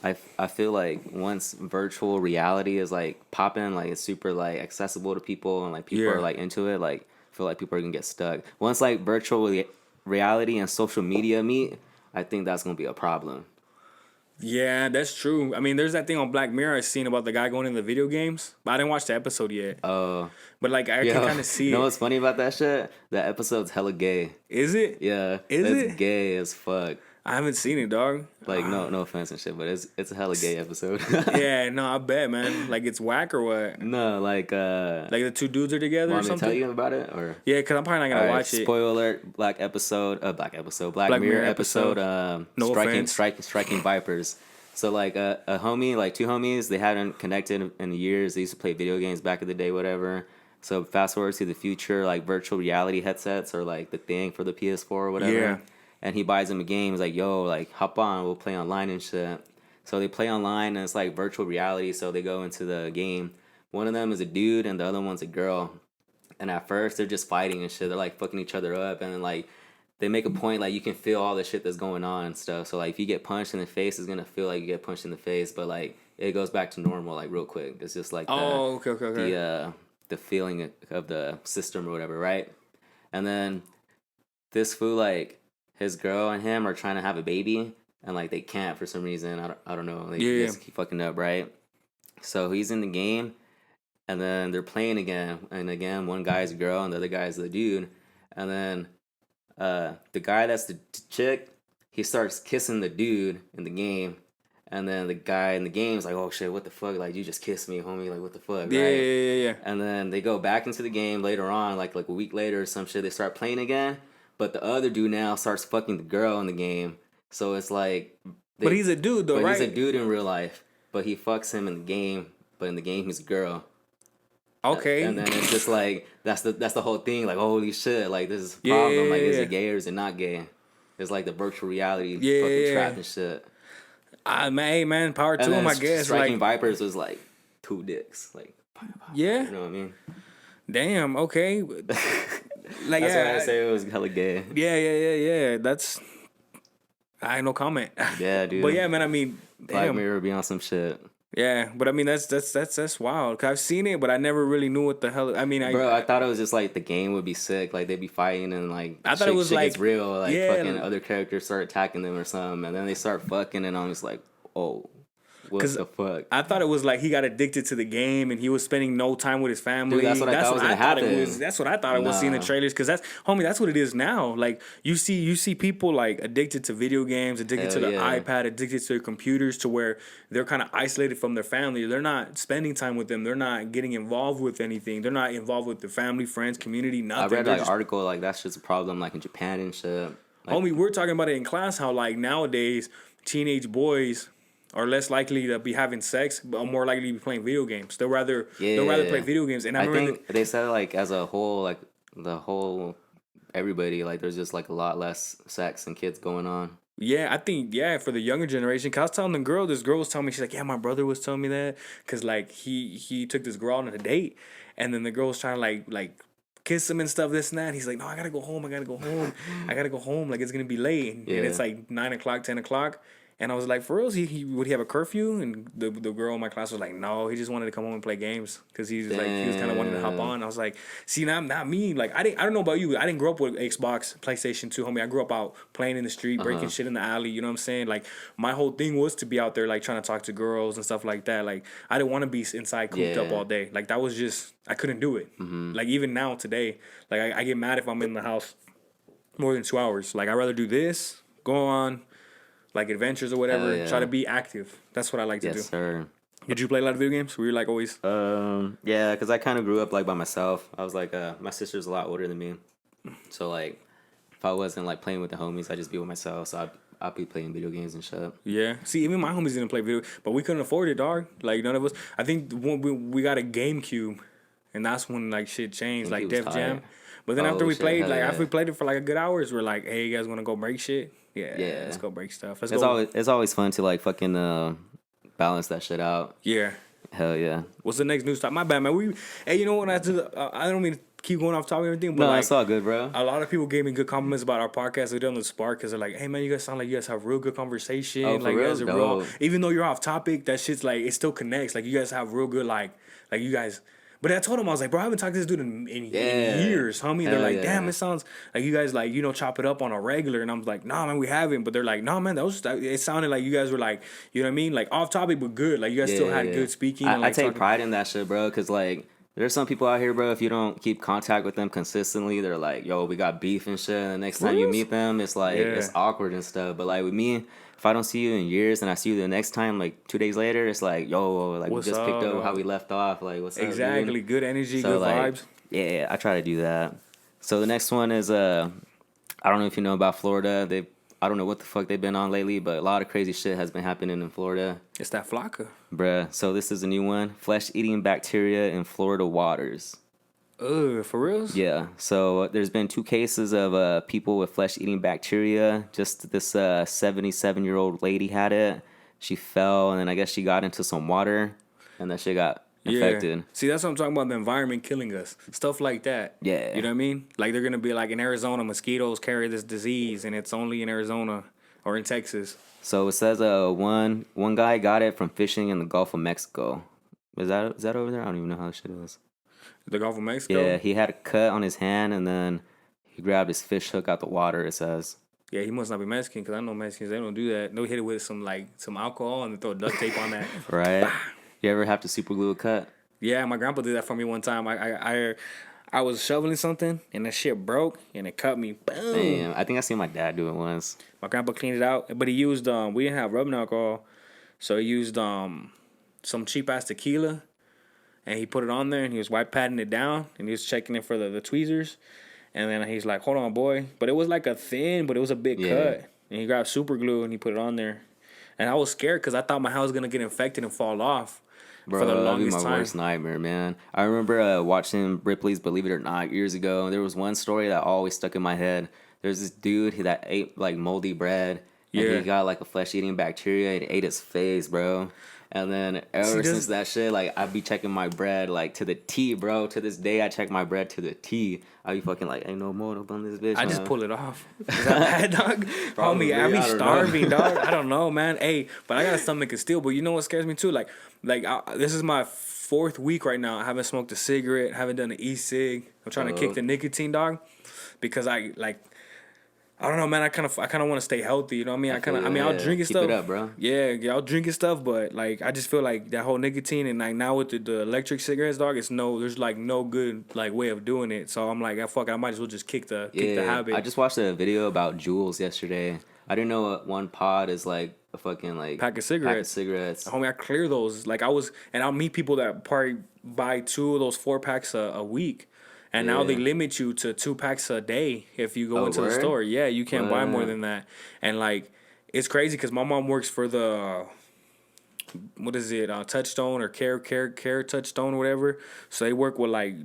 I feel like once virtual reality is like popping, like it's super like accessible to people and like people are like into it, like I feel like people are gonna get stuck. Once like virtual reality and social media meet, I think that's gonna be a problem. Yeah, that's true. I mean, there's that thing on Black Mirror I seen about the guy going into the video games, but I didn't watch the episode yet. Oh. But like I can kind of see You know what's funny about that shit? That episode's hella gay. Is it? Yeah. It's gay as fuck. I haven't seen it, dog. Like no offense and shit, but it's a hella gay episode. Yeah, no, I bet, man. Like it's whack or what? No, like the two dudes are together or something. Want me to tell you about it or? Yeah, cause I'm probably not gonna watch it. Spoiler alert! Black Mirror episode. No striking Vipers. So like a homie, like two homies, they hadn't connected in years. They used to play video games back in the day, whatever. So fast forward to the future, like virtual reality headsets are like the thing for the PS4 or whatever. Yeah. And he buys them a game. He's like, "Yo, like hop on, we'll play online and shit." So they play online and it's like virtual reality. So they go into the game. One of them is a dude and the other one's a girl. And at first they're just fighting and shit. They're like fucking each other up, and then like they make a point like you can feel all the shit that's going on and stuff. So like if you get punched in the face, it's gonna feel like you get punched in the face, but like it goes back to normal like real quick. It's just like the feeling of the system or whatever, right? And then this fool, like his girl and him are trying to have a baby, and like they can't for some reason. I don't know. They just keep fucking up, right? So he's in the game, and then they're playing again, and again one guy's a girl and the other guy's the dude, and then the guy that's the chick, he starts kissing the dude in the game, and then the guy in the game is like, "Oh shit, what the fuck? Like you just kissed me, homie. Like what the fuck?" Yeah, right? yeah. And then they go back into the game later on, like a week later or some shit. They start playing again, but the other dude now starts fucking the girl in the game. So it's like, But he's a dude though, right? He's a dude in real life, but he fucks him in the game. But in the game, he's a girl. Okay. And then it's just like that's the whole thing. Like holy shit, like this is a problem. Yeah, like is yeah. it gay or is it not gay? It's like the virtual reality Yeah, fucking yeah. trap and shit. Man, power to And him, then I guess. Striking Like, Vipers was like 2 dicks. Like yeah. you know what I mean? Damn. Okay. Like, That's why I say it was hella gay. Yeah. That's. I ain't no comment. Yeah, dude. But yeah, man. I mean, Black damn. Mirror be on some shit. Yeah, but I mean that's wild. Cause I've seen it, but I never really knew what the hell. I mean, Bro, I thought it was just like the game would be sick. Like they'd be fighting and like I thought it was shit like gets real. Like yeah, fucking other characters start attacking them or something, and then they start fucking, and I'm just like, oh, what the fuck? I thought it was like he got addicted to the game and he was spending no time with his family. Dude, that's what I thought was gonna happen. That's what I thought it was seeing the trailers, because that's what it is now. Like you see people like addicted to video games, addicted to the iPad, addicted to their computers, to where they're kind of isolated from their family. They're not spending time with them. They're not getting involved with anything. They're not involved with their family, friends, community, nothing. I read like an article like that's just a problem like in Japan and shit. Like, Homie, we're talking about it in class how like nowadays teenage boys are less likely to be having sex, but are more likely to be playing video games. They'll rather play video games. And I think they said like as a whole, like the whole everybody, like there's just like a lot less sex and kids going on. Yeah, I think for the younger generation. Cause I was telling the girl, this girl was telling me, she's like, yeah, my brother was telling me that, cause like he took this girl on a date, and then the girl was trying to like kiss him and stuff, this and that. He's like, no, I gotta go home. Like it's gonna be late, and it's like 9 o'clock, 10 o'clock. And I was like, for real, would he have a curfew? And the girl in my class was like, no, he just wanted to come home and play games, because he was kind of wanting to hop on. I was like, see, not me. Like I don't know about you. I didn't grow up with Xbox, PlayStation 2, homie. I grew up out playing in the street, breaking shit in the alley. You know what I'm saying? Like my whole thing was to be out there, like trying to talk to girls and stuff like that. Like I didn't want to be inside cooped up all day. Like that was just, I couldn't do it. Mm-hmm. Like even now today, like I get mad if I'm in the house more than 2 hours. Like I'd rather do this, go on like adventures or whatever, try to be active. That's what I like to do. Yes, sir. Did you play a lot of video games? Were you like always? Yeah, because I kind of grew up like by myself. I was like, my sister's a lot older than me, so like, if I wasn't like playing with the homies, I'd just be with myself. So I'd be playing video games and shit. Yeah. See, even my homies didn't play video, but we couldn't afford it, dog. Like none of us. I think when we got a GameCube, and that's when like shit changed, like Def Jam. But then after we played it for like a good hours, we're like, hey, you guys want to go break shit? Yeah, let's go break stuff. It's always fun to like fucking balance that shit out. Yeah. Hell yeah. What's the next news stop? My bad, man. Hey, you know what? I don't mean to keep going off topic and everything, but no, like, it's all good, bro. A lot of people gave me good compliments about our podcast. We did on the Spark, because they're like, hey man, you guys sound like you guys have real good conversation. Oh, like real? you guys are real. Even though you're off topic, that shit's like, it still connects. Like you guys have real good like you guys. But I told him, I was like, bro, I haven't talked to this dude in years, homie. They're like, damn, it sounds like you guys like, chop it up on a regular. And I'm like, nah, man, we haven't. But they're like, nah, man, it sounded like you guys were like, you know what I mean? Like off topic, but good. Like you guys still had good speaking. I take pride in that shit, bro. Because like, there's some people out here, bro, if you don't keep contact with them consistently, they're like, yo, we got beef and shit. And the next time you meet them, it's like, it's awkward and stuff. But like with me, if I don't see you in years and I see you the next time, like 2 days later, it's like, yo, like we just picked up how we left off. Like, what's up? Exactly. Good energy, so, good like, vibes. Yeah, I try to do that. So the next one is, I don't know if you know about Florida. I don't know what the fuck they've been on lately, but a lot of crazy shit has been happening in Florida. It's that flocka. Bruh, so this is a new one. Flesh-eating bacteria in Florida waters. Ugh, for reals? Yeah, so there's been 2 cases of people with flesh-eating bacteria. Just this 77-year-old lady had it. She fell, and then I guess she got into some water, and that shit got infected. Yeah. See, that's what I'm talking about, the environment killing us. Stuff like that. Yeah. You know what I mean? Like, they're going to be like, in Arizona, mosquitoes carry this disease, and it's only in Arizona or in Texas. So it says one guy got it from fishing in the Gulf of Mexico. Is that over there? I don't even know how this shit is. The Gulf of Mexico? Yeah, he had a cut on his hand, and then he grabbed his fish hook out the water, it says. Yeah, he must not be Mexican, because I know Mexicans, they don't do that. They'll hit it with some alcohol and throw duct tape on that. Right? You ever have to super glue a cut? Yeah, my grandpa did that for me one time. I was shoveling something, and that shit broke, and it cut me. Boom. Damn, I think I seen my dad do it once. My grandpa cleaned it out, but he used, we didn't have rubbing alcohol, so he used some cheap-ass tequila, and he put it on there, and he was white patting it down, and he was checking it for the tweezers, and then he's like, hold on, boy. But it was like a thin, but it was a big cut, and he grabbed super glue, and he put it on there. And I was scared, because I thought my house was going to get infected and fall off. Bro, for the that'd be longest my time. worst nightmare, man. I remember watching Ripley's Believe It or Not years ago. There was one story that always stuck in my head. There's this dude that ate like moldy bread, and he got like a flesh-eating bacteria. It ate his face, bro. And then ever since that shit, like I'd be checking my bread like to the T, bro. To this day, I check my bread to the T. I be fucking like, ain't no mold up on this bitch. I just pull it off. Is that bad, dog? Probably, Homie, I be I don't starving, dog. I don't know, man. Hey, but I got a stomach of steel. But you know what scares me too? This is my 4th week right now. I haven't smoked a cigarette. Haven't done an e-cig. I'm trying to kick the nicotine, dog, because I don't know, man. I kind of want to stay healthy. You know what I mean? I'll drink and stuff. Keep it up, bro. Yeah, I'll drink and stuff, but like I just feel like that whole nicotine and like now with the electric cigarettes, dog, there's like no good like way of doing it. So I'm like, fuck it, I might as well just kick the habit. I just watched a video about Juuls yesterday. I didn't know one pod is like a fucking like pack of cigarettes. Homie, I clear those. Like I'll meet people that probably buy 2 of those 4-packs a week. And now they limit you to 2 packs a day if you go into the store. Yeah, you can't buy more than that. And like, it's crazy because my mom works for the what is it? Touchstone or care Touchstone or whatever. So they work with like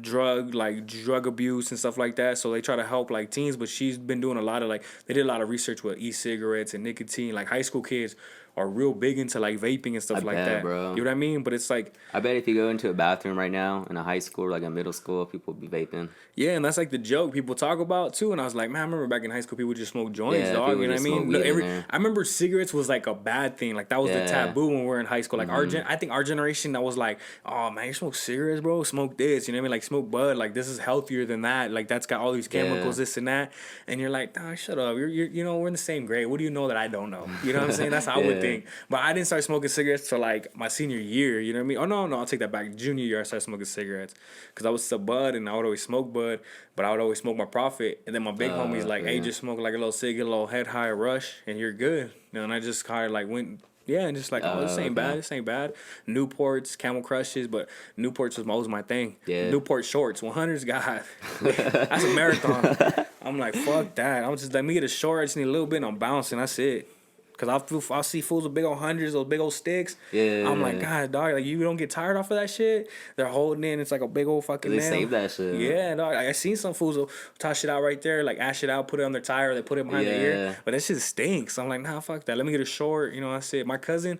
drug abuse and stuff like that. So they try to help like teens. But she's been doing a lot of they did a lot of research with e-cigarettes and nicotine. Like high school kids are real big into like vaping and stuff like that, bro. You know what I mean? But it's like, I bet if you go into a bathroom right now in a high school or like a middle school, people would be vaping. Yeah, and that's like the joke people talk about too. And I was like, man, I remember back in high school, people just smoke joints, dog. You know what I mean? I remember cigarettes was like a bad thing. Like that was the taboo when we were in high school. Like I think our generation, that was like, oh man, you smoke cigarettes, bro? Smoke this. You know what I mean? Like smoke bud. Like this is healthier than that. Like that's got all these chemicals, this and that. And you're like, nah, shut up. You're you know, we're in the same grade. What do you know that I don't know? You know what I'm saying? That's how I would think. But I didn't start smoking cigarettes till like my senior year. You know what I mean? Oh no, I'll take that back. Junior year, I started smoking cigarettes because I was a bud and I would always smoke bud, but I would always smoke my Profit. And then my big homie's like, hey, just smoke like a little cig, get a little head high rush, and you're good. You know, and I just kind of like went. Yeah, and just like, this ain't bad. This ain't bad. Newports, Camel Crushes, but Newports was always my thing. Yeah. Newport shorts, 100s, God. That's a marathon. I'm like, fuck that. I'm just, let me get a short. I just need a little bit and I'm bouncing. That's it. Because I'll see fools with big old 100s, those big old sticks. Yeah. I'm like, God, dog, like, you don't get tired off of that shit? They're holding in. It's like a big old fucking nail. They save that shit. Yeah, dog. I seen some fools will toss shit out right there, like ash it out, put it on their tire, or they put it behind their ear. But that shit stinks. I'm like, nah, fuck that. Let me get a short. You know, that's it. My cousin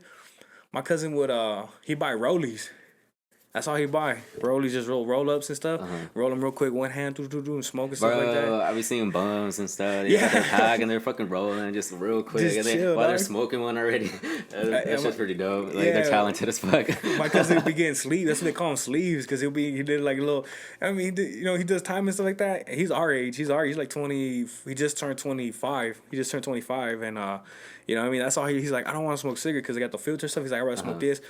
would, he buy Rollies. That's all he buy. Rollies, just roll ups and stuff. Roll them real quick, one hand, and smoke and stuff like that. I be seeing bums and stuff. They got their pack and they're fucking rolling just real quick. Just and chill, while they're smoking one already. That's just pretty dope. Like they're talented as fuck. My cousin be getting sleeves. That's what they call them, sleeves, because he did like a little. I mean, he does time and stuff like that. He's our age. He's like 20. He just turned 25. And you know what I mean? That's all he's like, I don't want to smoke cigarette because I got the filter stuff. He's like, I'd rather smoke this,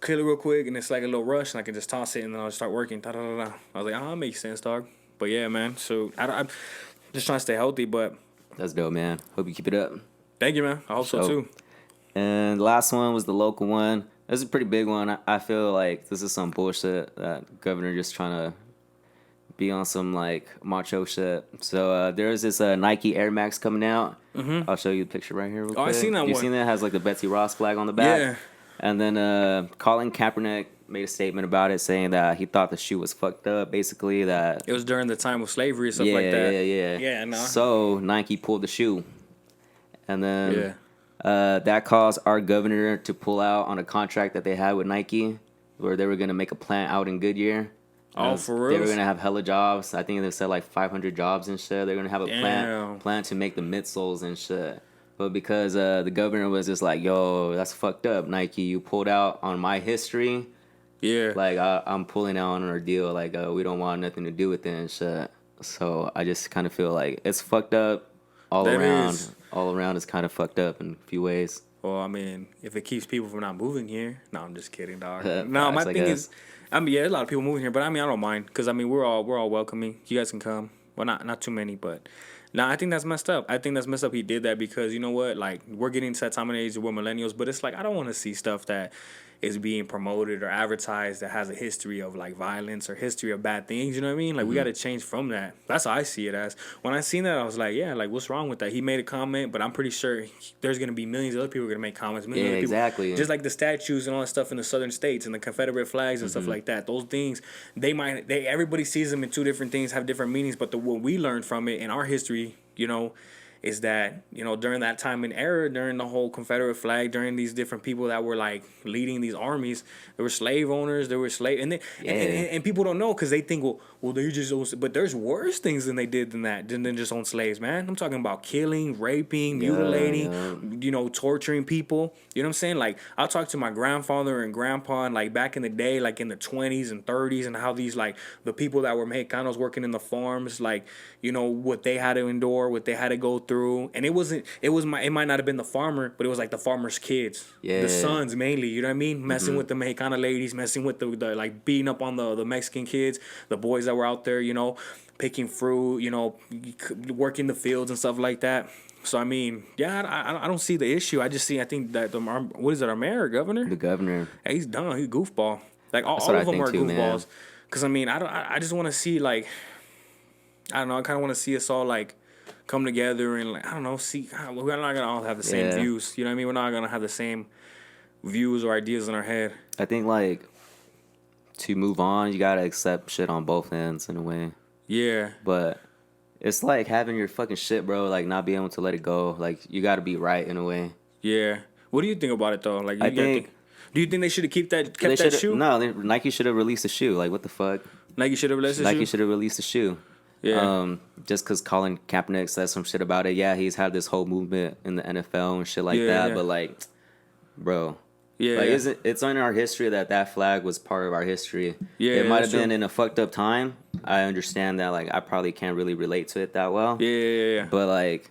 kill it real quick, and it's like a little rush, and I can just toss it, and then I'll start working. I was like, that makes sense, dog. But yeah, man. So I'm just trying to stay healthy, but. That's dope, man. Hope you keep it up. Thank you, man. I hope so too. And the last one was the local one. This is a pretty big one. I feel like this is some bullshit that governor just trying to be on some like macho shit. So there's this Nike Air Max coming out. Mm-hmm. I'll show you the picture right here. Real quick. I seen that one. You seen that? It has like the Betsy Ross flag on the back. Yeah. And then Colin Kaepernick made a statement about it, saying that he thought the shoe was fucked up. Basically, that it was during the time of slavery and stuff like that. Yeah. No. So Nike pulled the shoe, and then that caused our governor to pull out on a contract that they had with Nike, where they were gonna make a plant out in Goodyear. For real? They were gonna have hella jobs. I think they said like 500 jobs and shit. They're gonna have a plant to make the midsoles and shit. But because the governor was just like, "Yo, that's fucked up, Nike. You pulled out on my history. Yeah. Like I'm pulling out on our deal. Like we don't want nothing to do with it and shit." So I just kind of feel like it's fucked up all around. All around, it's kind of fucked up in a few ways. Well, I mean, if it keeps people from not moving here, no, I'm just kidding, dog. No, my thing is, I mean, yeah, there's a lot of people moving here, but I mean, I don't mind because I mean, we're all welcoming. You guys can come. Well, not too many, but no, I think that's messed up. I think that's messed up. He did that because you know what? Like, we're getting to that time and age where millennials, but it's like I don't want to see stuff that is being promoted or advertised that has a history of like violence or history of bad things. You know what I mean? Like, we got to change from that. That's how I see it as. When I seen that, I was like, yeah, like what's wrong with that? He made a comment, but I'm pretty sure there's gonna be millions of other people are gonna make comments. Millions of other people, exactly. Just like the statues and all that stuff in the southern states and the Confederate flags and stuff like that. Those things, everybody sees them in two different things, have different meanings. But what we learned from it in our history, you know, is that, you know, during that time and era, during the whole Confederate flag, during these different people that were like leading these armies, there were slave owners, there were and people don't know because they think, well, they just, but there's worse things than they did than just own slaves, man. I'm talking about killing, raping, mutilating, you know, torturing people. You know what I'm saying? Like, I'll talk to my grandfather and grandpa, and like back in the day, like in the 20s and 30s, and how these like the people that were Mexicanos working in the farms, like, you know, what they had to endure, what they had to go through. And it might not have been the farmer, but it was like the farmer's kids, the sons mainly, you know what I mean, messing with the Mexicana ladies, messing with the like beating up on the Mexican kids, the boys that were out there, you know, picking fruit, you know, working the fields and stuff like that. So I mean, yeah, I don't see the issue. I think that our mayor or governor? The governor. Yeah, he's done. He's a goofball. Like all of them are goofballs. Because I mean, I just want to see like, I don't know. I kind of want to see us all like come together and like, I don't know, see, we're not gonna all have the same views. You know what I mean? We're not gonna have the same views or ideas in our head. I think like to move on, you gotta accept shit on both ends in a way. Yeah. But it's like having your fucking shit, bro. Like not being able to let it go. Like you gotta be right in a way. Yeah. What do you think about it though? Like, do you think they should have kept that shoe? No, Nike should have released the shoe. Like what the fuck? Nike should have released the shoe. Nike should have released the shoe. Yeah. Just because Colin Kaepernick said some shit about it. Yeah, he's had this whole movement in the NFL and shit like that. Yeah. But like, bro. Yeah. Like, it's in our history that flag was part of our history. Yeah. It might have been in a fucked up time. I understand that. Like, I probably can't really relate to it that well. Yeah. But like,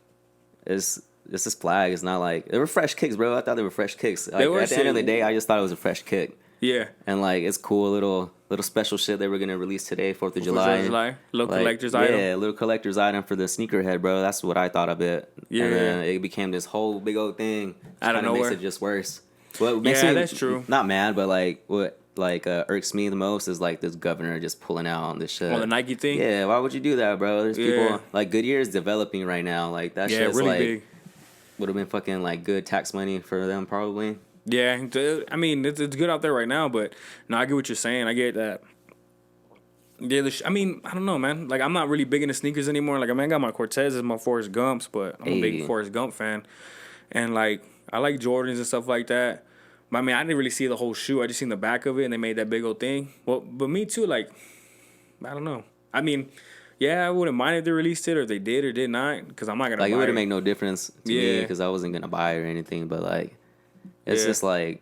it's this flag. It's not like they were fresh kicks, bro. I thought they were fresh kicks. Like, at the end of the day, I just thought it was a fresh kick. Yeah. And like, it's cool little special shit they were gonna release today, 4th of July. Little collector's item. Yeah, little collector's item for the sneakerhead, bro. That's what I thought of it. Yeah. And then it became this whole big old thing. Out of nowhere. Makes it just worse. What makes me that's true. Not mad, but like what irks me the most is like this governor just pulling out on this shit. On the Nike thing? Yeah, why would you do that, bro? There's people like Goodyear is developing right now. Like that shit's really like big. Would have been fucking like good tax money for them probably. Yeah, I mean it's good out there right now, but no, I get what you're saying. I get that. Yeah, I mean, I don't know, man. Like, I'm not really big into sneakers anymore. Like, I mean, I got my Cortezes, my Forrest Gumps, but I'm a big Forrest Gump fan. And, like, I like Jordans and stuff like that. But, I mean, I didn't really see the whole shoe. I just seen the back of it, and they made that big old thing. Well, but me, too, like, I don't know. I mean, yeah, I wouldn't mind if they released it or if they did or did not, because I'm not going to buy it. Like, it wouldn't make no difference to me because I wasn't going to buy it or anything. But, like, it's just, like...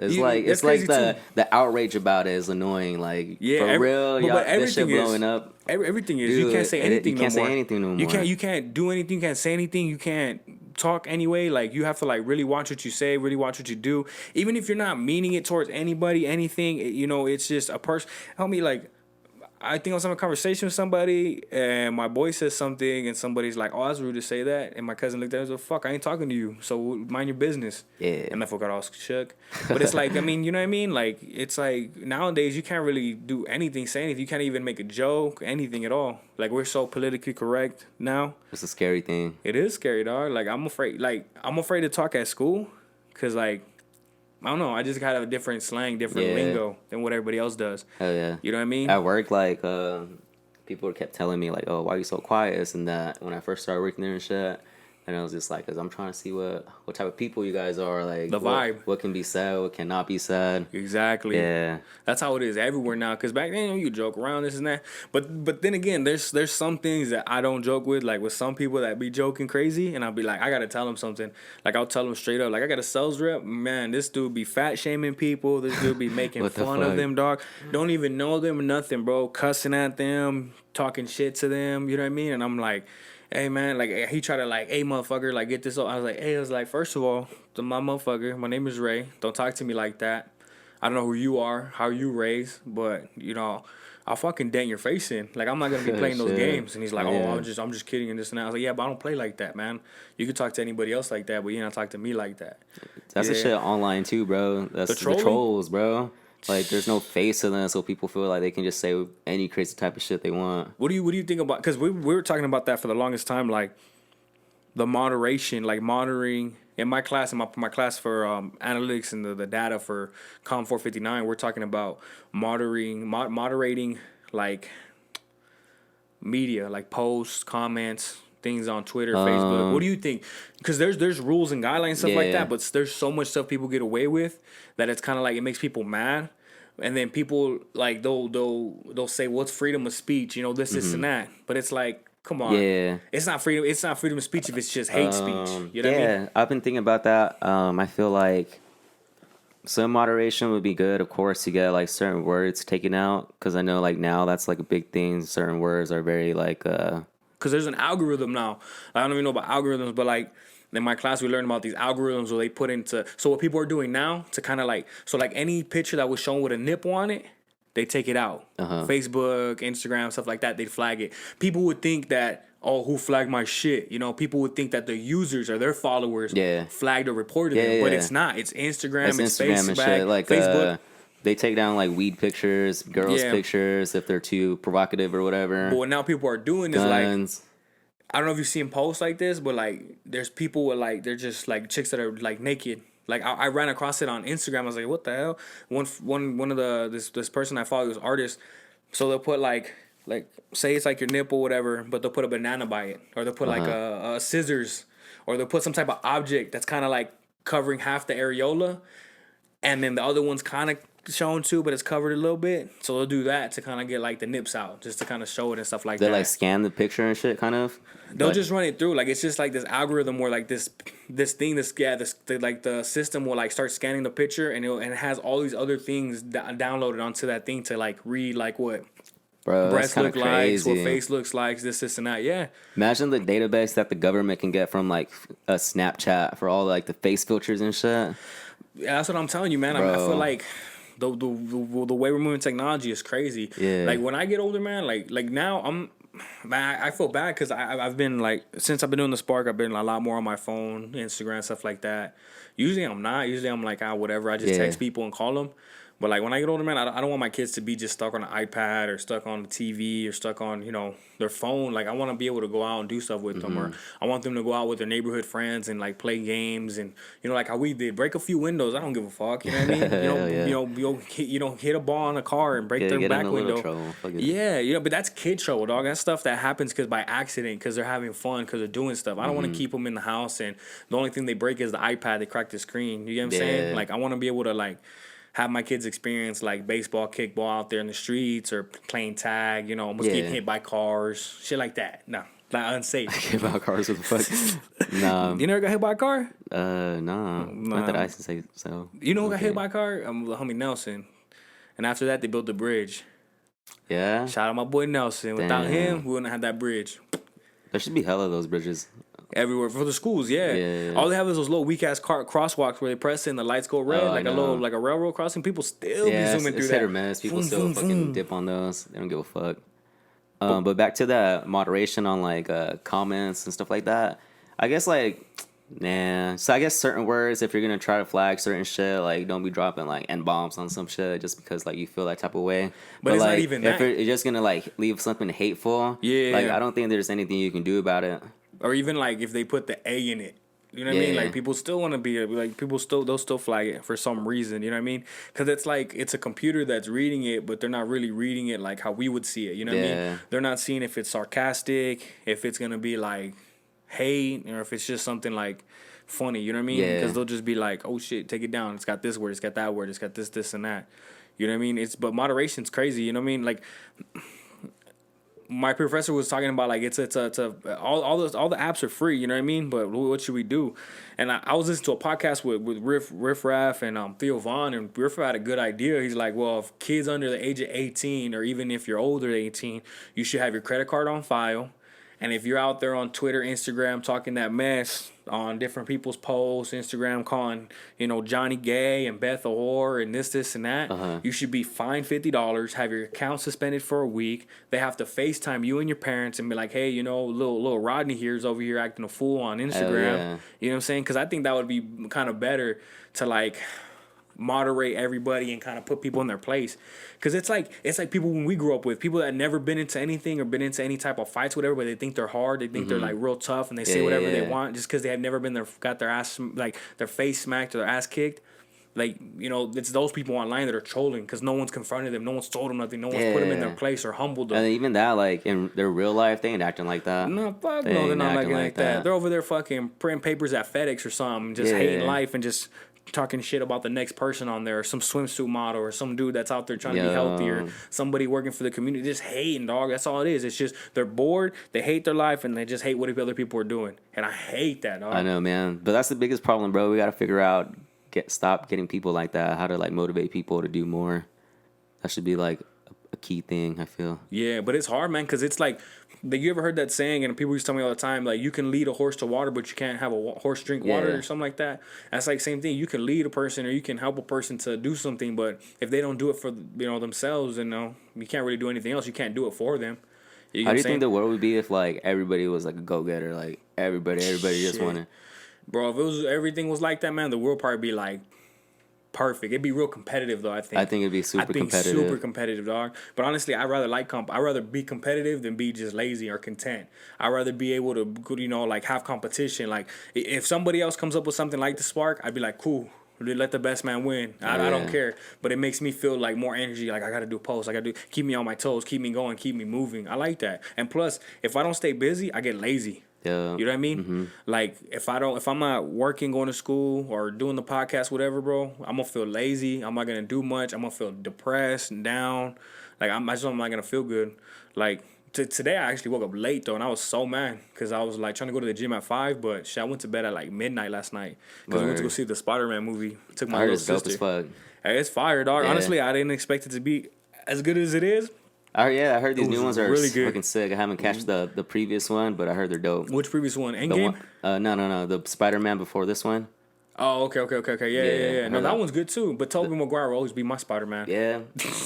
It's like the outrage about it is annoying. Like for real, y'all, this shit blowing up. Everything is. Dude, you can't say anything. You can't say anything no more. You can't do anything. You can't say anything. You can't talk anyway. Like you have to like really watch what you say. Really watch what you do. Even if you're not meaning it towards anybody, anything. You know, it's just a person. Help me, like. I think I was having a conversation with somebody, and my boy says something, and somebody's like, "Oh, that's rude to say that." And my cousin looked at me and said, "Fuck, I ain't talking to you. So mind your business." Yeah. And my foot got all shook. But it's like, I mean, you know what I mean? Like, it's like nowadays you can't really do anything, say anything. You can't even make a joke, anything at all. Like, we're so politically correct now. It's a scary thing. It is scary, dog. Like, I'm afraid. Like, I'm afraid to talk at school, cause like, I don't know. I just got a different slang, different lingo than what everybody else does. Hell yeah. You know what I mean? At work, like, people kept telling me, like, oh, why are you so quiet, this and that, when I first started working there and shit. And I was just like, because I'm trying to see what type of people you guys are. Like, The vibe. What can be said, what cannot be said. Exactly. Yeah. That's how it is everywhere now. Because back then, you joke around, this and that. But then again, there's some things that I don't joke with. Like, with some people that be joking crazy. And I'll be like, I got to tell them something. Like, I'll tell them straight up. Like, I got a sales rep. Man, this dude be fat shaming people. This dude be making fun of them, dog. Don't even know them or nothing, bro. Cussing at them. Talking shit to them. You know what I mean? And I'm like... Hey man, like he tried to like, hey motherfucker, like get this up. I was like, hey, I was like, first of all, my motherfucker, my name is Ray. Don't talk to me like that. I don't know who you are, how you raised, but you know, I'll fucking dent your face in. Like I'm not gonna be playing those games. And he's like, oh, I'm just kidding and this and that. I was like, yeah, but I don't play like that, man. You can talk to anybody else like that, but you not talk to me like that. That's the shit online too, bro. That's the trolls, bro. Like, there's no face to them, so people feel like they can just say any crazy type of shit they want. What do you think about? Because we were talking about that for the longest time, like the moderation, like monitoring. In my class, my class for analytics and the data for Com 459, we're talking about moderating like media, like posts, comments, things on Twitter, Facebook. What do you think? Because there's rules and guidelines, stuff like that, but there's so much stuff people get away with that it's kind of like it makes people mad. And then people like they'll say, "What's freedom of speech?" You know, this and that. But it's like, come on, it's not freedom. It's not freedom of speech if it's just hate speech. You know what I mean? I've been thinking about that. I feel like some moderation would be good, of course, to get like certain words taken out, because I know like now that's like a big thing. Certain words are very like because there's an algorithm now. I don't even know about algorithms, but like in my class we learned about these algorithms where they put into, so what people are doing now to kind of like, so like any picture that was shown with a nipple on it, they take it out. Facebook, Instagram, stuff like that, they'd flag it. People would think that, oh, who flagged my shit? You know, people would think that the users or their followers flagged or reported them, but it's not. It's Instagram, it's Facebook, and shit. Like Facebook. They take down like weed pictures, girls' pictures if they're too provocative or whatever. But what now people are doing is like, I don't know if you've seen posts like this, but like there's people with like, they're just like chicks that are like naked. Like I ran across it on Instagram. I was like, what the hell? One of this person I follow, this artist. So they'll put like say it's like your nipple, whatever, but they'll put a banana by it, or they'll put like a scissors, or they'll put some type of object that's kind of like covering half the areola, and then the other one's kind of shown too, but it's covered a little bit. So they'll do that to kind of get like the nips out, just to kind of show it and stuff like that. They like scan the picture and shit, kind of. They'll just run it through. Like it's just like this algorithm where like this like the system will like start scanning the picture, and it has all these other things downloaded onto that thing to like read like what breast look like, what face looks like, this and that. Yeah. Imagine the database that the government can get from like a Snapchat for all like the face filters and shit. Yeah, that's what I'm telling you, man. I feel like the way we're moving technology is crazy. Yeah. Like when I get older, man, like now I feel bad because I've been like, since I've been doing the Spark, I've been a lot more on my phone, Instagram, stuff like that. Usually I'm not. Usually I'm like, whatever. I just text people and call them. But like when I get older, man, I don't want my kids to be just stuck on an iPad or stuck on the TV or stuck on, you know, their phone. Like I want to be able to go out and do stuff with them, or I want them to go out with their neighborhood friends and like play games, and you know, like how we did, break a few windows. I don't give a fuck. You know what I mean? You don't hit a ball on a car and break their back window. Yeah, but that's kid trouble, dog. That's stuff that happens by accident, because they're having fun, because they're doing stuff. I don't want to keep them in the house, and the only thing they break is the iPad. They crack the screen. You get what I'm saying? Like I want to be able to like have my kids experience like baseball, kickball out there in the streets, or playing tag, you know, almost getting hit by cars, shit like that. No, not unsafe. Hit by cars, what the fuck? Nah. You never got hit by a car? Nah. Not that I can say so. You know who got hit by a car? The homie Nelson. And after that, they built the bridge. Yeah? Shout out my boy Nelson. Without him, we wouldn't have that bridge. There should be hella of those bridges. Everywhere for the schools, yeah. Yeah. All they have is those little weak ass crosswalks where they press it and the lights go red, Oh, I like a know. like a railroad crossing. People still be Yeah, zooming through it's hit that. or miss. People Vroom, still vroom, fucking vroom. dip on those. They don't give a fuck. But back to that moderation on like comments and stuff like that. I guess like, nah. So I guess certain words, if you're gonna try to flag certain shit, like don't be dropping like n bombs on some shit just because like you feel that type of way. But it's not like even if that. you're just gonna like leave something hateful, Yeah. like I don't think there's anything you can do about it. Or even like if they put the A in it. You know what I mean? Yeah. Like people still want to be like they'll still flag it for some reason. You know what I mean? Because it's like it's a computer that's reading it, but they're not really reading it like how we would see it. You know what I Yeah. mean? They're not seeing if it's sarcastic, if it's gonna be like hate, or if it's just something like funny. You know what I mean? Yeah. Because they'll just be like, "Oh shit, take it down. It's got this word. It's got that word. It's got this, and that." You know what I mean? But moderation's crazy. You know what I mean? Like my professor was talking about like it's all the apps are free, you know what I mean? But what should we do? And I was listening to a podcast with Riff Raff and Theo Vaughn, and Riff had a good idea. He's like, well, if kids under the age of 18, or even if you're older than 18, you should have your credit card on file. And if you're out there on Twitter, Instagram talking that mess on different people's posts, Instagram calling, Johnny gay and Beth a whore and this and that, you should be fined $50, have your account suspended for a week. They have to FaceTime you and your parents and be like, hey, little Rodney here is over here acting a fool on Instagram. Yeah. You know what I'm saying? Because I think that would be kind of better to like moderate everybody and kind of put people in their place, because it's like people when we grew up with people that never been into anything or been into any type of fights, whatever, but they think they're hard, they think they're like real tough, and they say whatever they want just because they have never been there, got their ass like their face smacked or their ass kicked. Like, it's those people online that are trolling because no one's confronted them, no one's told them nothing, no one's put them in their place or humbled them. And even that, like in their real life, they ain't acting like that. No, fuck no, they're not acting like that. They're over there fucking printing papers at FedEx or something, just hating life and just talking shit about the next person on there, or some swimsuit model, or some dude that's out there trying to be healthy, or somebody working for the community, just hating, dog. That's all it is. It's just they're bored, they hate their life, and they just hate what other people are doing. And I hate that, dog. I know, man. But that's the biggest problem, bro. We got to figure out, stop getting people like that, how to like motivate people to do more. That should be like a key thing, I feel. Yeah, but it's hard, man, because it's like, you ever heard that saying, and people used to tell me all the time, like, you can lead a horse to water, but you can't have a horse drink water or something like that. That's like same thing. You can lead a person or you can help a person to do something, but if they don't do it for themselves, you can't really do anything else. You can't do it for them. How do you think the world would be if like everybody was like a go-getter? Like everybody just wanted. Bro, if everything was like that, man, the world probably be like perfect. It'd be real competitive, though. I think it'd be super competitive. Super competitive, dog. But honestly, I'd rather I'd rather be competitive than be just lazy or content. I'd rather be able to, like have competition. Like if somebody else comes up with something like the Spark, I'd be like, cool. Let the best man win. I don't care. But it makes me feel like more energy. Like I gotta do posts. I gotta keep me on my toes, keep me going, keep me moving. I like that. And plus, if I don't stay busy, I get lazy. Yeah. You know what I mean? Mm-hmm. Like if I'm not working, going to school, or doing the podcast, whatever, bro, I'm gonna feel lazy. I'm not gonna do much. I'm gonna feel depressed and down. Like I'm not gonna feel good. Like today, I actually woke up late though, and I was so mad because I was like trying to go to the gym at 5, but shit, I went to bed at like midnight last night because we went to go see the Spider-Man movie. Took my little sister. Dope as fuck. Hey, it's fire, dog. Yeah. Honestly, I didn't expect it to be as good as it is. I heard these new ones are really good. fucking sick. I haven't catched the previous one, but I heard they're dope. Which previous one? Endgame? No. The Spider-Man before this one. Oh, okay. Yeah. No, that one's good too. But Tobey Maguire will always be my Spider-Man. Yeah,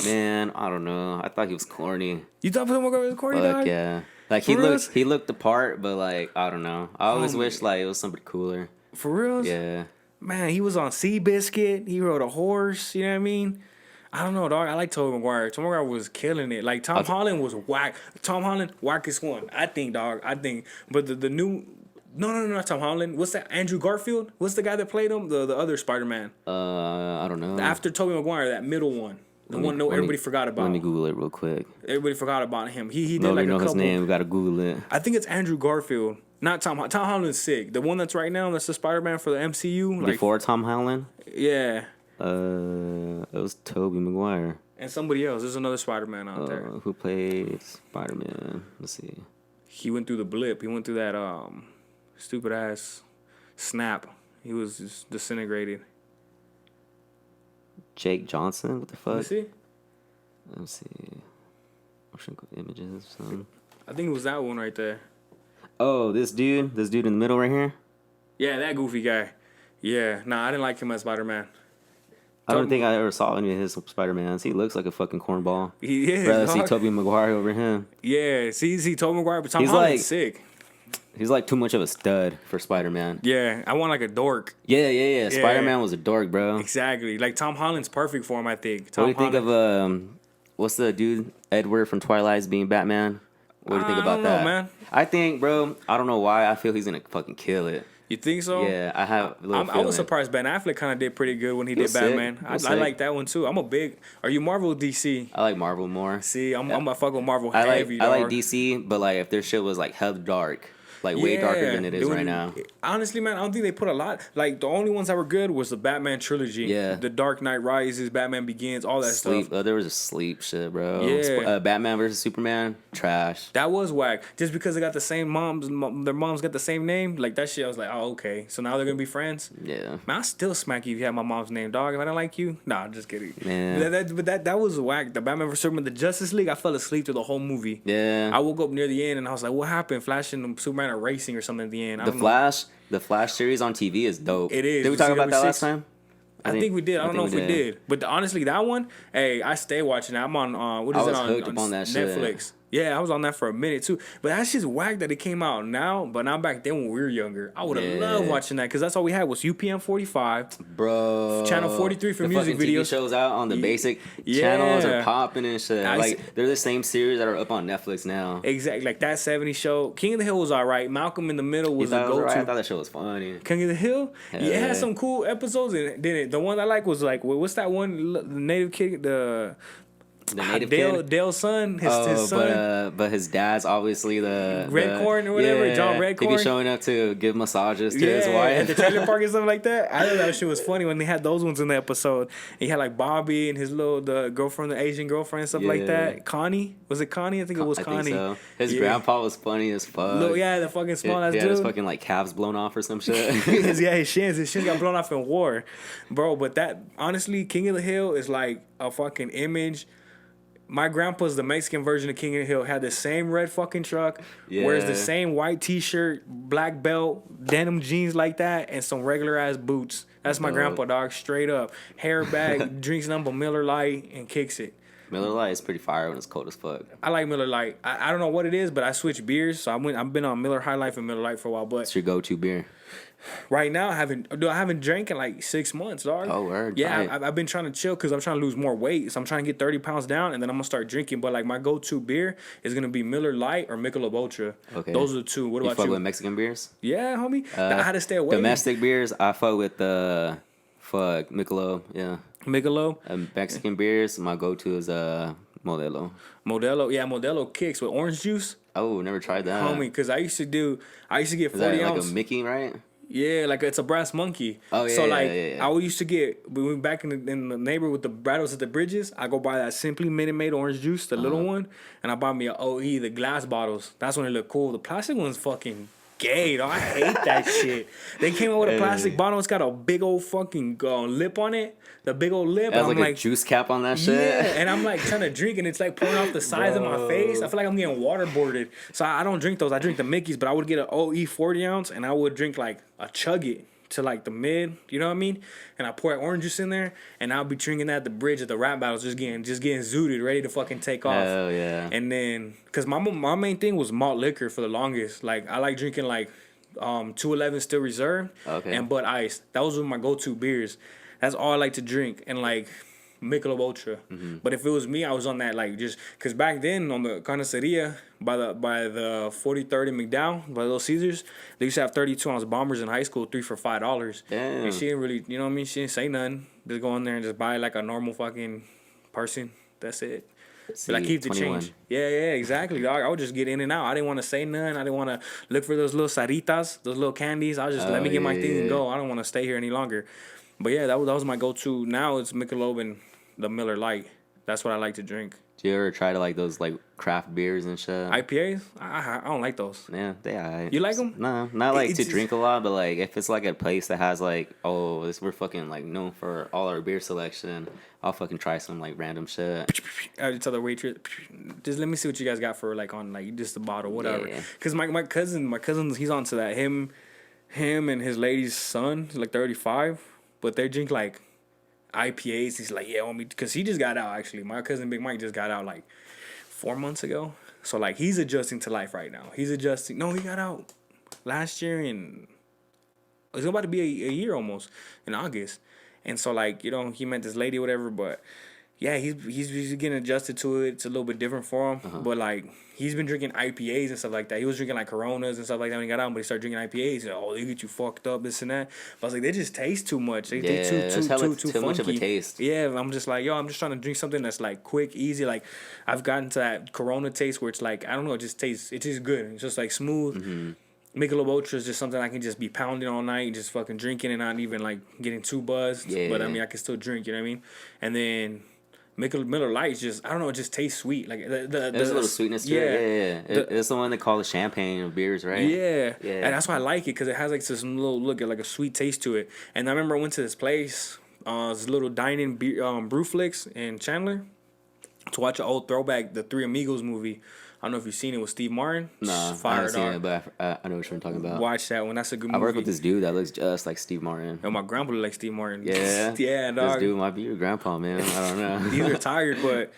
man. I don't know. I thought he was corny. You thought Tobey Maguire was corny, Fuck dog? yeah. Like he looked the part, but like I don't know. I always wish like it was somebody cooler. For real? Yeah. Man, he was on Seabiscuit. He rode a horse. You know what I mean? I don't know, dog. I like Tobey Maguire. Tobey Maguire was killing it. Like Tom Holland was whack. Tom Holland, wackest one. I think, dog. But the new. No, not Tom Holland. What's that? Andrew Garfield? What's the guy that played him? The other Spider-Man. I don't know. After Tobey Maguire, that middle one. Everybody forgot about. Let me Google it real quick. Everybody forgot about him. He did Nobody like a know couple. his name. We gotta Google it. I think it's Andrew Garfield. Not Tom. Tom Holland's sick. The one that's right now, that's the Spider-Man for the MCU. Like, Before Tom Holland? Yeah. It was Tobey Maguire. And somebody else. There's another Spider-Man out there. Who played Spider-Man? Let's see. He went through the blip. He went through that stupid ass snap. He was just disintegrated. Jake Johnson? What the fuck? Let's see. Let's see. Motion images. I think it was that one right there. Oh, this dude in the middle right here. Yeah, that goofy guy. Yeah, nah, I didn't like him as Spider-Man. I don't think I ever saw any of his Spider-Mans. He looks like a fucking cornball. He is, Rather see dog. Tobey Maguire over him. Yeah, see Tobey Maguire, but Tom He's Holland's like- sick. He's like too much of a stud for Spider-Man. Yeah, I want like a dork. Yeah. Spider-Man was a dork, bro. Exactly. Like Tom Holland's perfect for him, I think. Tom What do you think of what's the dude Edward from Twilight's being Batman? What do you think about I don't know, that? man. I think, bro, I don't know why I feel he's gonna fucking kill it. You think so? Yeah, I have a little I feeling. was surprised Ben Affleck kind of did pretty good when he was did sick. Batman. He was I sick. like that one too. Are you Marvel or DC? I like Marvel more. See, I'm a fuck with Marvel I heavy. like dog. DC, but like if their shit was like hell dark, like way darker than it is right now. Honestly, man, I don't think they put a lot. Like the only ones that were good was the Batman trilogy. Yeah. The Dark Knight Rises, Batman Begins, all that Sleep. stuff. There was a sleep shit, bro. Yeah. Batman versus Superman, trash. That was whack. Just because they got the same moms, their moms got the same name, like that shit. I was like, oh okay. So now they're gonna be friends. Yeah. Man, I still smack you if you had my mom's name, dog. If I don't like you, nah, just kidding. Yeah. But that was whack. The Batman vs Superman, the Justice League, I fell asleep through the whole movie. Yeah. I woke up near the end and I was like, what happened? Flash and Superman are racing or something at the end. I don't know. The Flash series on TV is dope. It is. Did we You talk see about that every last six- time? I think we did. I don't know if we did. did. But honestly, that one, hey, I stay watching that. I'm on, what is I it was on, hooked up on that shit. Netflix. Yeah, I was on that for a minute too. But that's just whack that it came out now. But now back then when we were younger, I would have Yeah. loved watching that because that's all we had was UPN 45. Bro. Channel 43 for the music fucking TV videos. shows out on the basic Yeah. channels are popping and shit. I Like see- they're the same series that are up on Netflix now. Exactly, like that 70s show. King of the Hill was all right. Malcolm in the Middle You was a thought it was go-to. alright? I thought that show was funny. King of the Hill? Hell Yeah, it yeah. had some cool episodes in it, didn't it? The one I like was like, what's that one? The native kid, the native Dale, kid? Dale's son, his son. But his dad's obviously the Redcorn or whatever, John He be Redcorn. showing up to give massages to his wife. at the trailer park and stuff like that. I thought that shit was funny when they had those ones in the episode. He had like Bobby and his the girlfriend, the Asian girlfriend, and stuff like Yeah. that. Connie, was it Connie? I think it was I Connie. think so. His Yeah. grandpa was funny as fuck. Yeah, the fucking small ass he had dude. his fucking like calves blown off or some shit. His shins got blown off in war, bro. But that honestly, King of the Hill is like a fucking image. My grandpa's the Mexican version of King of the Hill. Had the same red fucking truck, wears the Yeah. same white T-shirt, black belt, denim jeans like that, and some regular ass boots. That's my Dope. grandpa, dog. Straight up, hair back, drinks nothing but Miller Lite, and kicks it. Miller Lite is pretty fire when it's cold as fuck. I like Miller Lite. I don't know what it is, but I switched beers, so I've been on Miller High Life and Miller Lite for a while. But It's your go-to beer. right now, I haven't drank in like 6 months, dog. Oh, word. Yeah, Tight. I've been trying to chill because I'm trying to lose more weight. So I'm trying to get 30 pounds down, and then I'm gonna start drinking. But like my go-to beer is gonna be Miller Lite or Michelob Ultra. Okay. Those are the two. What You about fuck you? with Mexican beers? Yeah, homie. I had to stay away. Domestic beers, I fuck with the Michelob. Yeah. Michelob, Mexican beers, my go-to is Modelo. Modelo. Yeah, Modelo kicks with orange juice, Oh, never tried that. homie. Because I used to get Is 40 that like ounce. a Mickey, right? Yeah, like it's a brass monkey. Oh, yeah, So yeah, like yeah. I used to get we went back in the neighbor with the Brados at the bridges. I go buy that Simply Minute Maid orange juice, the little one, and I buy me a OE, the glass bottles. That's when it look cool. The plastic one's fucking gay, though. I hate that shit. They came out with a plastic bottle. It's got a big old fucking lip on it. The big old lip. It has and like a juice cap on that shit. yeah, and I'm like trying to drink, and it's like pouring off the sides of my face. I feel like I'm getting waterboarded. So I don't drink those. I drink the Mickeys, but I would get an OE 40 ounce, and I would drink like a chug it to like the mid. You know what I mean? And I pour orange juice in there, and I'll be drinking that at the bridge at the rap battles, just getting zooted, ready to fucking take off. Hell yeah. And then, cause my main thing was malt liquor for the longest. Like I like drinking like 211 Still Reserve Okay. and Bud Ice. Those were my go-to beers. That's all I like to drink, and like Michelob Ultra. Mm-hmm. But if it was me, I was on that like just cause back then on the carniceria by the 4030 McDowell by Little Caesars, they used to have 32-ounce bombers in high school, 3 for $5. Damn. And she didn't really, you know what I mean? She didn't say nothing. Just go in there and just buy like a normal fucking person. That's it. But I keep the 21. change. Yeah, exactly, dog. I would just get in and out. I didn't want to say nothing. I didn't want to look for those little saritas, those little candies. I was just let me get my thing and go. I don't want to stay here any longer. But yeah, that was my go-to. Now it's Michelob and the Miller Lite. That's what I like to drink. Do you ever try to like those like craft beers and shit? IPAs? I don't like those. Yeah, they alright. You like them? No, not like It's to just- drink a lot, but like if it's like a place that has like, oh, this we're fucking like known for all our beer selection, I'll fucking try some like random shit. I tell the waitress, just let me see what you guys got for like on like just the bottle, whatever. Yeah. Cause my cousin, he's onto that. Him and his lady's son, he's like 35, but they drink like IPAs. He's like, yeah, want me? Cause he just got out actually. My cousin Big Mike just got out like 4 months ago. So like he's adjusting to life right now. He's adjusting. No, he got out last year in. It's about to be a year almost in August, and so like he met this lady or whatever, but. Yeah, he's getting adjusted to it. It's a little bit different for him. But, like, he's been drinking IPAs and stuff like that. He was drinking, like, Coronas and stuff like that when he got out. But he started drinking IPAs. He's like, oh, they get you fucked up, this and that. But I was like, they just taste too much. They too funky. Much of a taste. Yeah, I'm just like, I'm just trying to drink something that's, like, quick, easy. Like, I've gotten to that Corona taste where it's, like, I don't know, it just tastes good. It's just, like, smooth. Michelob Ultra is just something I can just be pounding all night and just fucking drinking and not even, like, getting too buzzed. Yeah. But, I mean, I can still drink, you know what I mean? And then... Miller Lite just, I don't know, it just tastes sweet. Like There's a little sweetness to it. Yeah. It's the one they call the champagne of beers, right? Yeah. Yeah. And that's why I like it, because it has like this little look at like a sweet taste to it. And I remember I went to this place, this little dining Brewflix in Chandler, to watch an old throwback, the Three Amigos movie. I don't know if you've seen it with Steve Martin. Nah, I haven't seen it, but I know what you're talking about. Watch that one. That's a good movie. I work with this dude that looks just like Steve Martin. And my grandpa looked like Steve Martin. Yeah. Yeah, dog. This dude might be your grandpa, man. I don't know. He's retired, but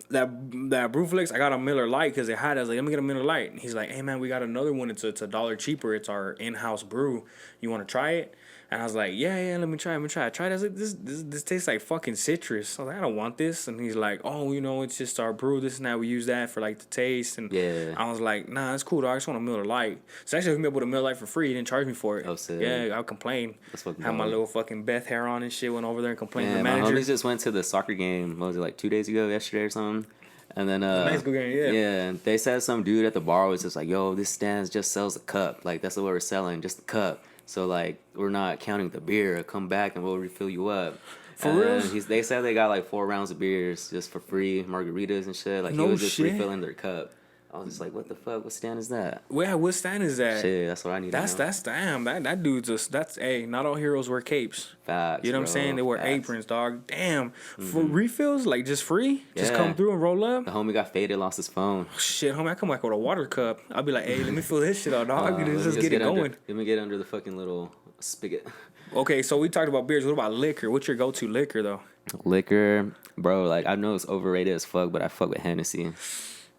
that Brewflix, I got a Miller Lite because it had it. I was like, let me get a Miller Lite. And he's like, hey, man, we got another one. It's $1 cheaper. It's our in-house brew. You want to try it? And I was like, yeah, let me try it. I tried it. I was like, this tastes like fucking citrus. I was like, I don't want this. And he's like, oh, it's just our brew. This and that. We use that for like the taste. And Yeah. I was like, nah, it's cool, dog. I just want a Miller Lite. So actually hooked me up with a Miller Lite for free. He didn't charge me for it. Oh, sick. Yeah, I'll complain. That's fucking Had my dope. little fucking Beth hair on and shit. Went over there and complained to Yeah, the my manager. homies just went to the soccer game. What was it, like 2 days ago, yesterday or something? And then Nice good game, yeah. Yeah, they said some dude at the bar was just like, yo, this stand just sells a cup. Like that's what we're selling, just a cup. So like we're not counting the beer. Come back and we'll refill you up. For and real? They said they got like 4 rounds of beers just for free, margaritas and shit. Like No he was just shit. refilling their cup. I was just like, what the fuck? What stand is that? Where what stand is that? Shit, that's what I need. to know. That's damn. That dude's just not all heroes wear capes. Facts. You know what I'm bro, saying? They wear facts. aprons, dog. Damn. For refills, like just free? Just Yeah. come through and roll up? The homie got faded, lost his phone. Shit, homie, I come back with a water cup. I'll be like, hey, let me fill this shit out, dog. Let me Let's just get it under, going. Let me get under the fucking little spigot. Okay, so we talked about beers. What about liquor? What's your go-to liquor, though? Liquor, bro. Like I know it's overrated as fuck, but I fuck with Hennessy.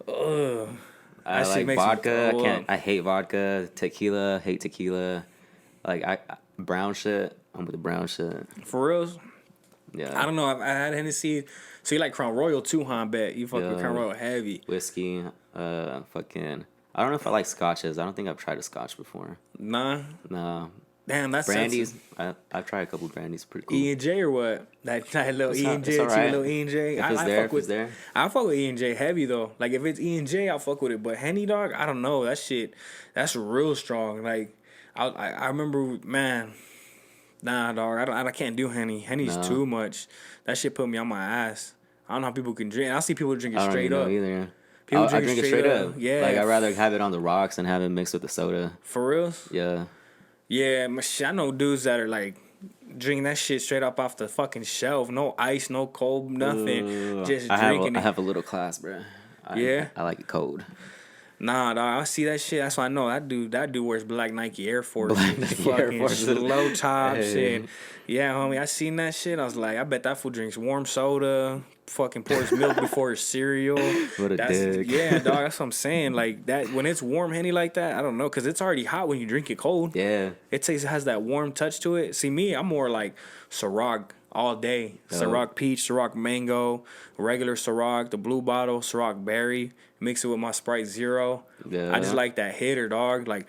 Ugh. I That shit like makes me vodka. throw up. I hate vodka. Tequila. Hate tequila. Like brown shit. I'm with the brown shit. For reals? Yeah. I don't know. I had Hennessy. So you like Crown Royal too, huh? I bet. You fuck with Yeah. Crown Royal heavy. Whiskey. Fucking. I don't know if I like scotches. I don't think I've tried a scotch before. Nah. No. Damn, that's Brandies. I've tried a couple brandies. Pretty cool. E and J or what? That little It's E not- and it's J, alright. little E and J. If it's there, if it's there. I fuck with E and J heavy though. Like if it's E and J, I'll fuck with it. But Henny dog, I don't know. That shit, that's real strong. Like I remember, man. Nah, dog. I can't do Henny. Henny's No. too much. That shit put me on my ass. I don't know how people can drink. I see people drink it I don't straight even up. know either. People I drink it straight up. Yeah. Like I'd rather have it on the rocks than have it mixed with the soda. For real? Yeah. Yeah, my shit, I know dudes that are like drinking that shit straight up off the fucking shelf. No ice, no cold, nothing. Ugh. Just I drinking have it. I have a little class, bro. Yeah? I like it cold. Nah, dog, I see that shit. That's why I know that dude wears black Nike Air Force. Black Nike Air fucking Forces. low tops Hey. and yeah, homie. I seen that shit. I was like, I bet that fool drinks warm soda. Fucking pours milk before his cereal. What a dick. Yeah, dog. That's what I'm saying. Like that when it's warm Henny like that. I don't know, cause it's already hot when you drink it cold. Yeah. It has that warm touch to it. See me, I'm more like Ciroc all day. Yo. Ciroc peach, Ciroc mango, regular Ciroc, the blue bottle, Ciroc berry. Mix it with my Sprite Zero. Yeah. I just like that hitter, dog. Like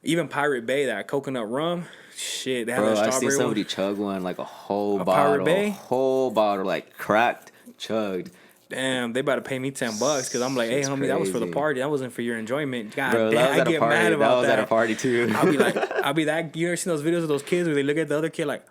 even Pirate Bay, that coconut rum. Shit, they have Bro, that I strawberry see one. somebody chug one like a whole A bottle. Pirate Bay? Whole bottle, like cracked, chugged. Damn, they about to pay me $10 because I'm like, hey, Shit's homie, that was for the crazy. party. That wasn't for your enjoyment. God Bro, damn, that was I at a get party. mad about that was that. at a party too. I'll be that. You ever seen those videos of those kids where they look at the other kid like,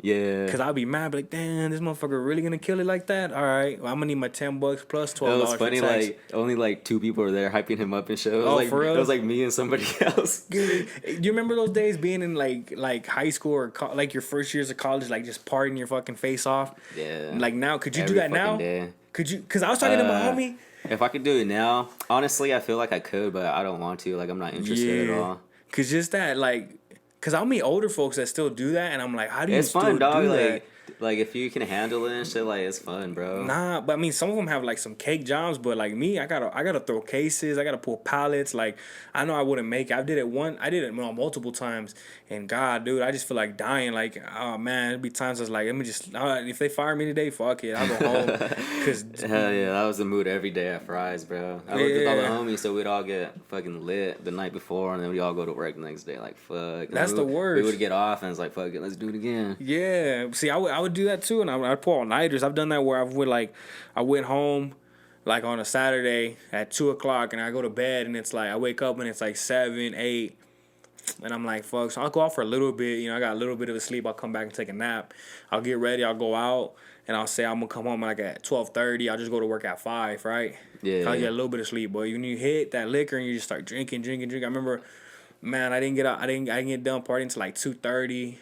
Yeah. Cause I'll be mad, be like, damn, this motherfucker really gonna kill it like that? All right, well, I'm gonna need my $10 plus It $12 was for funny, tax. like only like 2 people were there hyping him up and shit. It was Oh, like for real? it was like me and somebody else. Do you remember those days being in like high school or like your first years of college, like just partying your fucking face off? Yeah. Like now, could you do Every that now? fucking day. Could you? Cause I was talking to my homie. If I could do it now, honestly, I feel like I could, but I don't want to. Like, I'm not interested at all. Cause just that, like, cause I'll meet older folks that still do that, and I'm like, how do you It's still fun, dog. do that? Like if you can handle it and shit, like it's fun, bro. Nah, but I mean, some of them have like some cake jobs, but like me, I gotta throw cases, I gotta pull pallets. Like, I know I wouldn't make it. I did it multiple times, and God, dude, I just feel like dying. Like, oh man, it'd be times I was like, let me just, if they fire me today, fuck it, I'll go home. Cause Hell yeah, that was the mood every day at Fry's, bro. I worked with all the homies, so we'd all get fucking lit the night before, and then we'd all go to work the next day. Like, fuck. That's the worst. We would get off, and it's like, fuck it, let's do it again. Yeah, see, I would do that too, and I'd pull all nighters. I've done that where I went home, like on a Saturday at 2:00, and I go to bed, and it's like I wake up and it's like 7, 8, and I'm like, fuck. So I'll go out for a little bit. You know, I got a little bit of a sleep. I'll come back and take a nap. I'll get ready. I'll go out, and I'll say I'm gonna come home like at 12:30. I'll just go to work at 5, right? Yeah. I'll get a little bit of sleep, but when you hit that liquor and you just start drinking. I remember, man, I didn't get done partying until like 2:30.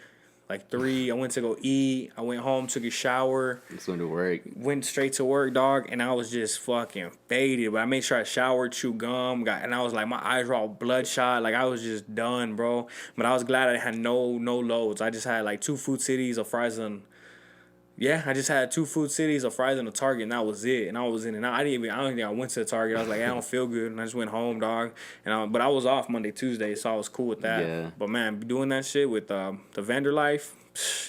Like 3, I went to go eat. I went home, took a shower. Just went to work. Went straight to work, dog, and I was just fucking faded. But I made sure I showered, chewed gum, and I was like, my eyes were all bloodshot. Like, I was just done, bro. But I was glad I had no loads. I just had like 2 Food Cities, a fries, and I just had 2 Food Cities, a fries, and a Target, and that was it. And I was in and out. I don't think I went to the Target. I was like, I don't feel good, and I just went home, dog. But I was off Monday, Tuesday, so I was cool with that. Yeah. But man, doing that shit with the vendor life,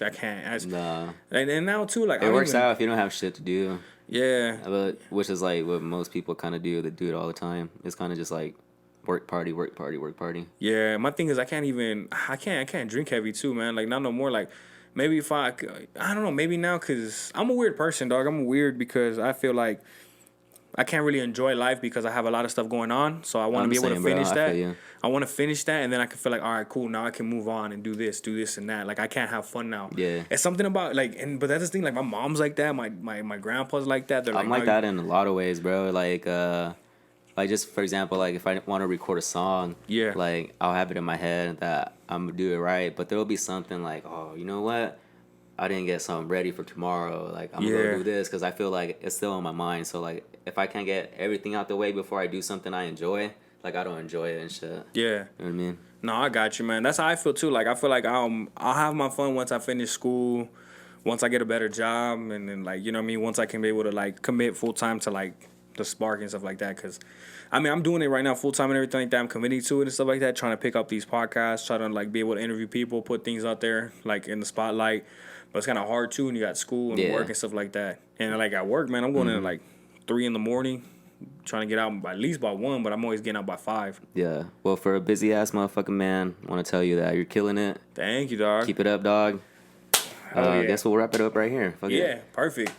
I can't. Nah. And now too, like It works out if you don't have shit to do. Yeah. But which is like what most people kind of do. They do it all the time. It's kind of just like work party, work party, work party. Yeah. My thing is I can't drink heavy too, man. Like not no more. Like maybe if I don't know. Maybe now because I'm a weird person, dog. I'm weird because I feel like I can't really enjoy life because I have a lot of stuff going on. So I want to be able to finish that. I want to finish that, and then I can feel like, all right, cool. Now I can move on and do this, and that. Like I can't have fun now. Yeah. It's something about like, but that's the thing. Like my mom's like that. My grandpa's like that. They're I'm like that in a lot of ways, bro. Like just for example, like if I want to record a song, Yeah. like I'll have it in my head that I'm gonna do it right, but there'll be something like, oh, you know what? I didn't get something ready for tomorrow. Like I'm gonna go do this because I feel like it's still on my mind. So like if I can't get everything out the way before I do something I enjoy, like I don't enjoy it and shit. Yeah. You know what I mean? No, I got you, man. That's how I feel too. Like I feel like I'll have my fun once I finish school, once I get a better job, and then like, you know what I mean, once I can be able to like commit full time to like the Spark and stuff like that. Cause I mean I'm doing it right now full time and everything like that. I'm committing to it and stuff like that. Trying to pick up these podcasts, trying to like be able to interview people, put things out there like in the spotlight. But it's kind of hard too when you got school and work and stuff like that. And like at work, man, I'm going in at like 3 a.m. trying to get out at least by 1, but I'm always getting out by 5. Yeah. Well, for a busy ass motherfucking man, I want to tell you that you're killing it. Thank you, dog. Keep it up, dog. I guess we'll wrap it up right here. Fuck it. Perfect.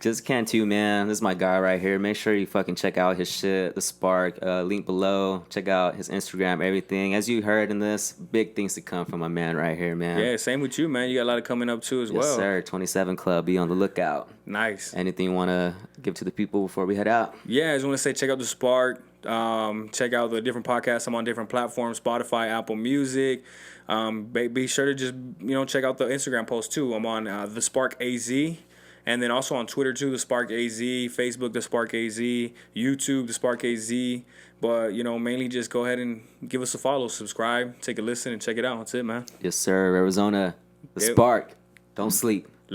Just Cantu, man. This is my guy right here. Make sure you fucking check out his shit, The Spark. Link below. Check out his Instagram, everything. As you heard in this, big things to come from my man right here, man. Yeah, same with you, man. You got a lot of coming up too as well. Yes, sir. 27 Club. Be on the lookout. Nice. Anything you want to give to the people before we head out? Yeah, I just want to say check out The Spark. Check out the different podcasts. I'm on different platforms, Spotify, Apple Music. Be sure to just, check out the Instagram post too. I'm on The Spark AZ. And then also on Twitter too, The Spark AZ. Facebook, The Spark AZ. YouTube, The Spark AZ. But, mainly just go ahead and give us a follow, subscribe, take a listen, and check it out. That's it, man. Yes, sir. Arizona, The Spark. Don't sleep.